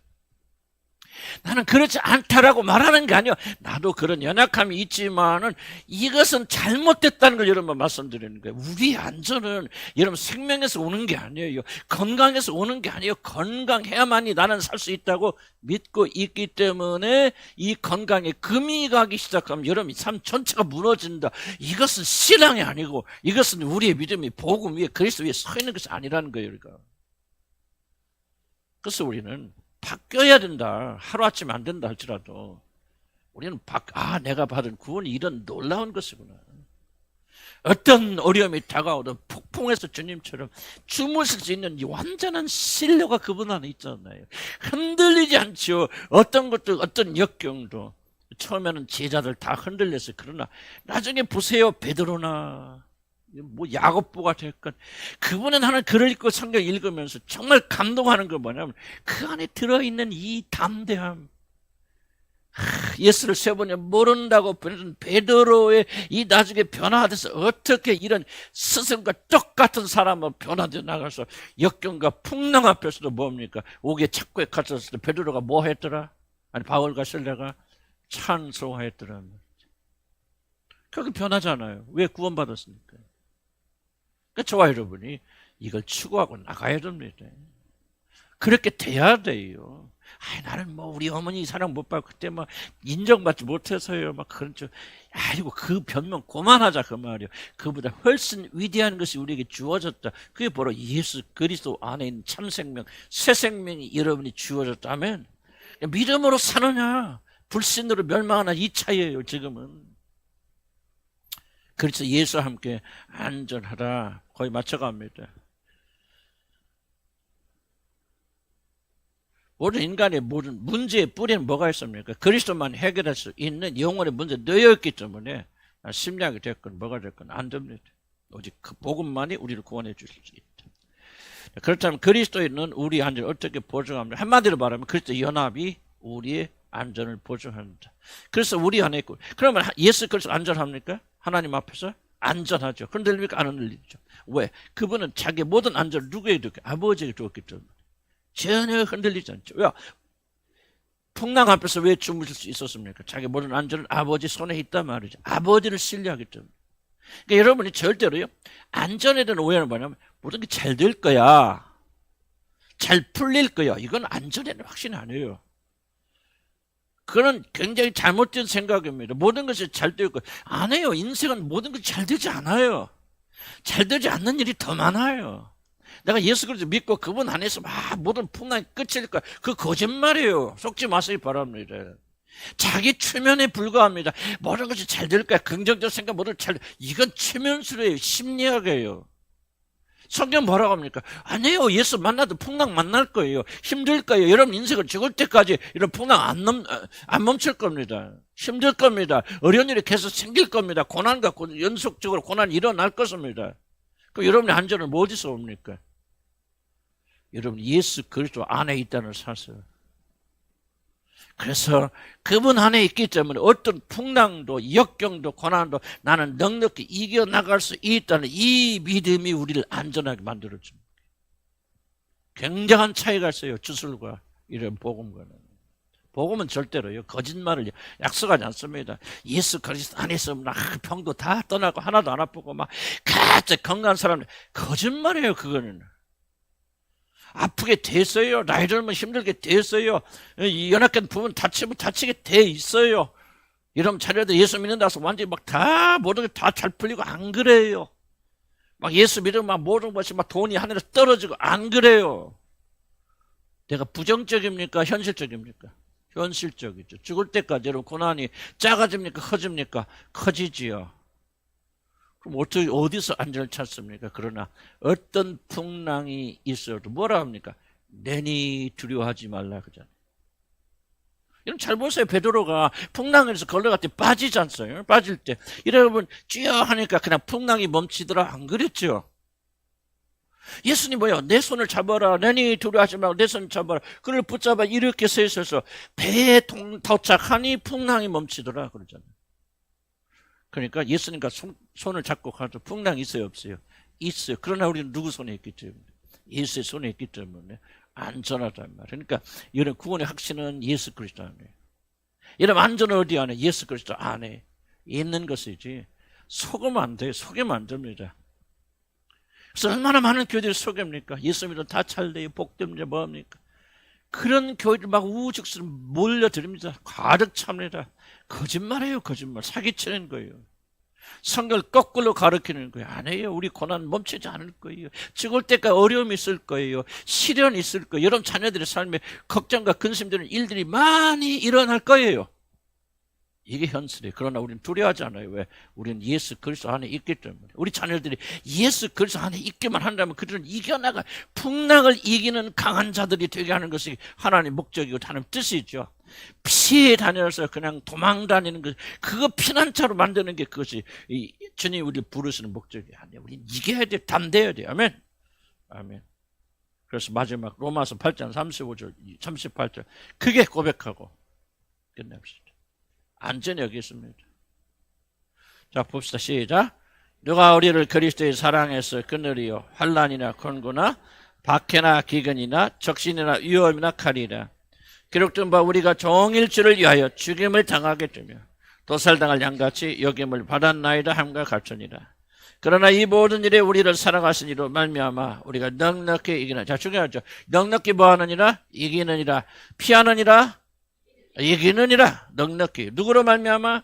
나는 그렇지 않다라고 말하는 게 아니에요. 나도 그런 연약함이 있지만은 이것은 잘못됐다는 걸 여러분 말씀드리는 거예요. 우리 안전은 여러분 생명에서 오는 게 아니에요. 건강에서 오는 게 아니에요. 건강해야만이 나는 살 수 있다고 믿고 있기 때문에 이 건강에 금이 가기 시작하면 여러분 삶 전체가 무너진다. 이것은 신앙이 아니고 이것은 우리의 믿음이 복음 위에 그리스도 위에 서 있는 것이 아니라는 거예요. 그러니까. 그래서 우리는 바뀌어야 된다. 하루아침에 안 된다 할지라도 우리는 내가 받은 구원이 이런 놀라운 것이구나. 어떤 어려움이 다가오든 폭풍에서 주님처럼 주무실 수 있는 이 완전한 신뢰가 그분 안에 있잖아요. 흔들리지 않죠. 어떤 것도 어떤 역경도. 처음에는 제자들 다 흔들렸어요. 그러나 나중에 보세요. 베드로나 뭐 야고보가 됐건 그분은 하는 글을 읽고 성경 읽으면서 정말 감동하는 건 뭐냐면 그 안에 들어있는 이 담대함, 예수를 3번이나 모른다고 보내준 베드로의 이 나중에 변화돼서 어떻게 이런 스승과 똑같은 사람을 변화되어 나가서 역경과 풍랑 앞에서도 뭡니까? 옥에 착고에 갇혔을 때 베드로가 뭐 했더라? 아니 바울과 실라가 찬송하였더라. 그렇게 변하잖아요. 왜 구원받았습니까? 그러니까 저와 여러분이 이걸 추구하고 나가야 됩니다. 그렇게 돼야 돼요. 나는 뭐 우리 어머니 사랑 못 받고 그때 막 인정받지 못해서요. 막 그런 쪽. 아이고 그 변명 그만하자 그 말이요. 그보다 훨씬 위대한 것이 우리에게 주어졌다. 그게 바로 예수 그리스도 안에 있는 참 생명, 새 생명이 여러분이 주어졌다면 믿음으로 사느냐, 불신으로 멸망하나 이 차이예요. 지금은. 그래서 예수와 함께 안전하라 거의 맞춰갑니다. 모든 인간의 모든 문제의 뿌리는 뭐가 있습니까? 그리스도만 해결할 수 있는 영혼의 문제 놓여있기 때문에 심리학이 됐건 뭐가 됐건 안 됩니다. 오직 그 복음만이 우리를 구원해 주실 수 있다. 그렇다면 그리스도에 있는 우리 안전을 어떻게 보증합니까? 한마디로 말하면 그리스도 연합이 우리의 안전을 보증한다. 그래서 우리 안에 있고 그러면 예수 그리스도 안전합니까? 하나님 앞에서 안전하죠. 흔들립니까? 안 흔들리죠. 왜? 그분은 자기 모든 안전을 누구에게 줬기? 아버지에게 줬기 때문에 전혀 흔들리지 않죠. 왜? 풍랑 앞에서 왜 주무실 수 있었습니까? 자기 모든 안전은 아버지 손에 있단 말이죠. 아버지를 신뢰하기 때문에. 그러니까 여러분이 절대로요 안전에 대한 오해는 뭐냐면 모든 게 잘 될 거야, 잘 풀릴 거야. 이건 안전에 대한 확신이 아니에요. 그건 굉장히 잘못된 생각입니다. 모든 것이 잘 될 거 안 해요. 인생은 모든 것이 잘 되지 않아요. 잘 되지 않는 일이 더 많아요. 내가 예수 그리스도 믿고 그분 안에서 모든 풍랑이 끝일 거야. 그 거짓말이에요. 속지 마시기 바랍니다. 자기 최면에 불과합니다. 모든 것이 잘 될 거야. 긍정적 생각 모든 잘 이건 최면술이에요. 심리학이에요. 성경 뭐라고 합니까? 아니에요. 예수 만나도 풍랑 만날 거예요. 힘들 거예요. 여러분 인생을 죽을 때까지 이런 풍랑 안 멈출 겁니다. 힘들 겁니다. 어려운 일이 계속 생길 겁니다. 고난과 연속적으로 고난이 일어날 것입니다. 그럼 여러분의 안전은 뭐 어디서 옵니까? 여러분 예수 그리스도 안에 있다는 사실. 그래서 그분 안에 있기 때문에 어떤 풍랑도 역경도 고난도 나는 넉넉히 이겨나갈 수 있다는 이 믿음이 우리를 안전하게 만들어줍니다. 굉장한 차이가 있어요. 주술과 이런 복음과는. 복음은 절대로요 거짓말을 약속하지 않습니다. 예수 그리스도 안에서 병도 다 떠나고 하나도 안 아프고 막 갑자기 건강한 사람들 거짓말이에요. 그거는. 아프게 됐어요. 나이 들면 힘들게 됐어요. 연약한 부분 다치면 다치게 돼 있어요. 이러면 자녀들 예수 믿는다고 해서 완전히 막 다 모든 게 다 잘 풀리고 안 그래요. 막 예수 믿으면 막 모든 것이 막 돈이 하늘에서 떨어지고 안 그래요. 내가 부정적입니까? 현실적입니까? 현실적이죠. 죽을 때까지 여러분 고난이 작아집니까? 커집니까? 커지지요. 그럼 어디서 안전을 찾습니까? 그러나 어떤 풍랑이 있어도 뭐라 합니까? 내니 두려워하지 말라 그러잖아요. 여러분 잘 보세요. 베드로가 풍랑에서 걸려갈 때 빠지지 않어요? 빠질 때 여러분 쥐어 하니까 그냥 풍랑이 멈추더라 안 그랬죠? 예수님 뭐야? 내 손을 잡아라. 너니 두려워하지 말고 내 손을 잡아라. 그를 붙잡아 이렇게 서 있어서 배에 도착하니 풍랑이 멈추더라 그러잖아요. 그러니까 예수님과 손을 잡고 가도 풍랑이 있어요, 없어요? 있어요. 그러나 우리는 누구 손에 있기 때문에? 예수의 손에 있기 때문에 안전하단 말이에요. 그러니까 이런 구원의 확신은 예수 그리스도 안에. 이런 안전은 어디 안에? 예수 그리스도 안에 있는 것이지. 속으면 안 돼요. 속이면 안 됩니다. 그래서 얼마나 많은 교회들이 속입니까? 예수 믿으면 다 찰돼요. 복되면 뭐합니까? 그런 교회들 막 우죽스러 몰려드립니다. 가득 찹니다. 거짓말이에요. 거짓말. 사기치는 거예요. 성경을 거꾸로 가르치는 거예요. 아니에요. 우리 고난 멈추지 않을 거예요. 죽을 때까지 어려움이 있을 거예요. 시련이 있을 거예요. 여러분 자녀들의 삶에 걱정과 근심되는 일들이 많이 일어날 거예요. 이게 현실이에요. 그러나 우리는 두려워하지 않아요. 왜? 우리는 예수 그리스도 안에 있기 때문에. 우리 자녀들이 예수 그리스도 안에 있기만 한다면 그들은 이겨나가 풍랑을 이기는 강한 자들이 되게 하는 것이 하나님의 목적이고 하나님의 뜻이죠. 피해 다녀서 그냥 도망 다니는 것, 그거 피난처로 만드는 게 그것이 주님이 우리를 부르시는 목적이 아니에요. 우리는 이겨야 돼. 담대해야 돼. 아멘. 아멘. 그래서 마지막 로마서 8장 35절 38절 크게 고백하고 끝냅시다. 안전히 여기 있습니다. 자, 봅시다. 시작. 누가 우리를 그리스도의 사랑에서 끊으리요? 환난이나 곤고나 박해나 기근이나 적신이나 위험이나 칼이라. 기록된 바 우리가 종일주를 위하여 죽임을 당하게 되며 도살당할 양같이 여김을 받았나이다 함과 같으니라. 그러나 이 모든 일에 우리를 사랑하신 이로 말미암아 우리가 넉넉히 이기는. 자, 중요하죠. 넉넉히 뭐하느니라? 이기느니라. 피하느니라? 이기느니라. 넉넉히. 누구로 말미암아?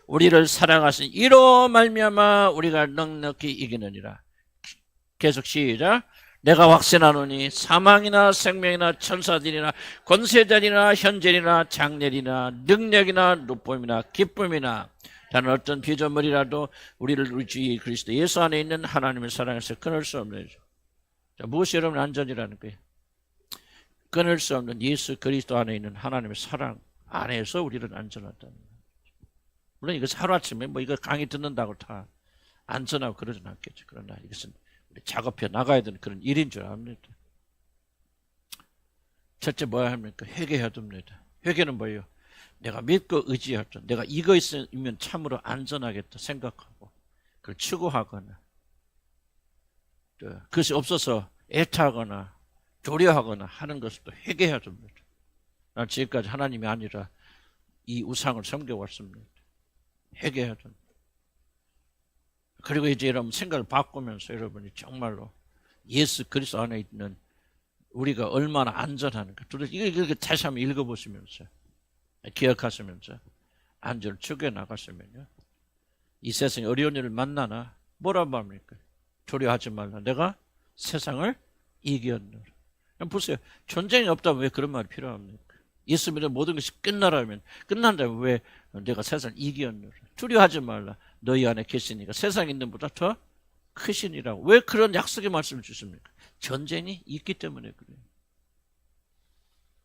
우리를 사랑하신 이로 말미암아 우리가 넉넉히 이기느니라. 계속 시작. 내가 확신하노니 사망이나 생명이나 천사들이나 권세자들이나 현재이나 장래이나 능력이나 높음이나 기쁨이나 다른 어떤 피조물이라도 우리를 우리 주 그리스도 예수 안에 있는 하나님의 사랑에서 끊을 수 없는. 자, 무엇이 여러분 안전이라는 거예요? 끊을 수 없는 예수 그리스도 안에 있는 하나님의 사랑 안에서 우리는 안전하다는 거예요. 물론 이거 하루아침에 뭐 이거 강의 듣는다고 다 안전하고 그러진 않겠죠. 그러나 이것은 우리 작업해 나가야 되는 그런 일인 줄 압니다. 첫째 뭐야 합니까? 회개해야 됩니다. 회개는 뭐예요? 내가 믿고 의지하던 내가 이거 있으면 참으로 안전하겠다 생각하고 그걸 추구하거나 그것이 없어서 애타하거나 조려하거나 하는 것도 회개해야 됩니다. 난 지금까지 하나님이 아니라 이 우상을 섬겨왔습니다. 회개해야 됩니다. 그리고 이제 여러분 생각을 바꾸면서 여러분이 정말로 예수 그리스도 안에 있는 우리가 얼마나 안전하는가. 이거 다시 한번 읽어보시면서 기억하시면서 안전을 추구해 나가시면요. 이 세상에 어려운 일을 만나나 뭐라고 합니까? 두려워하지 말라. 내가 세상을 이겼노라. 보세요. 전쟁이 없다면 왜 그런 말이 필요합니까? 예수 믿으면 모든 것이 끝나라면 끝난다면 왜 내가 세상을 이겼노라. 두려워하지 말라. 너희 안에 계시니까 세상에 있는 것보다 더 크시니라고. 왜 그런 약속의 말씀을 주십니까? 전쟁이 있기 때문에 그래요.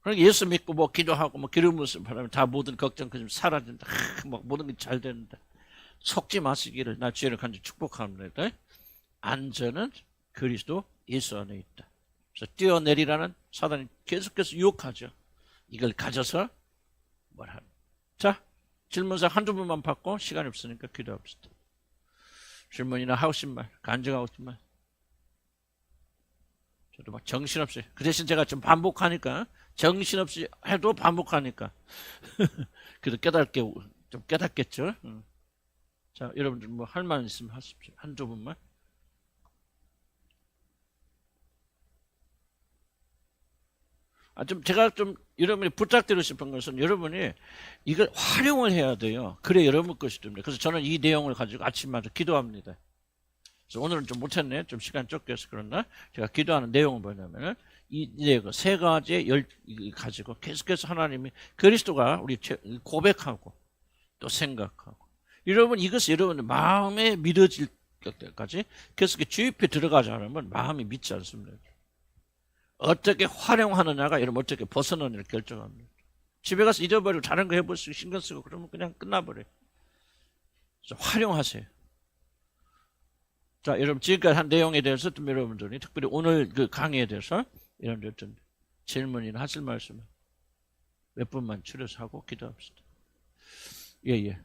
그러니까 예수 믿고 뭐 기도하고 뭐 기름 부으심 바라면 다 모든 걱정 그좀 사라진다. 뭐 모든 게 잘 된다. 속지 마시기를 나 주의를 간절히 축복합니다. 안전은 그리스도 예수 안에 있다. 그래서 뛰어내리라는 사단이 계속해서 유혹하죠. 이걸 가져서 뭘 하는. 자, 질문사 한두 분만 받고 시간이 없으니까 기도합시다. 질문이나 하고 싶은 말, 간증하고 싶은 말. 저도 막 정신없이. 그 대신 제가 좀 반복하니까, 정신없이 해도 반복하니까. 그래도 좀 깨닫겠죠. 자, 여러분들 뭐 할 말 있으면 하십시오. 한두 분만. 제가 여러분이 부탁드리고 싶은 것은 여러분이 이걸 활용을 해야 돼요. 그래 여러분 것이 됩니다. 그래서 저는 이 내용을 가지고 아침마다 기도합니다. 그래서 오늘은 좀 못했네. 좀 시간 적게서 그러나 제가 기도하는 내용은 뭐냐면은 이 내용 세 가지의 가지고 계속해서 하나님이 그리스도가 우리 고백하고 또 생각하고 여러분 이것이 여러분의 마음에 믿어질 때까지 계속 주입해 들어가지 않으면 마음이 믿지 않습니다. 어떻게 활용하느냐가 여러분 어떻게 벗어나느냐를 결정합니다. 집에 가서 잊어버리고 다른 거 해보시고 신경 쓰고 그러면 그냥 끝나버려요. 그래서 활용하세요. 자, 여러분 지금까지 한 내용에 대해서 좀 여러분들이 특별히 오늘 그 강의에 대해서 여러분들 좀 질문이나 하실 말씀 몇 분만 추려서 하고 기도합시다. 예, 예.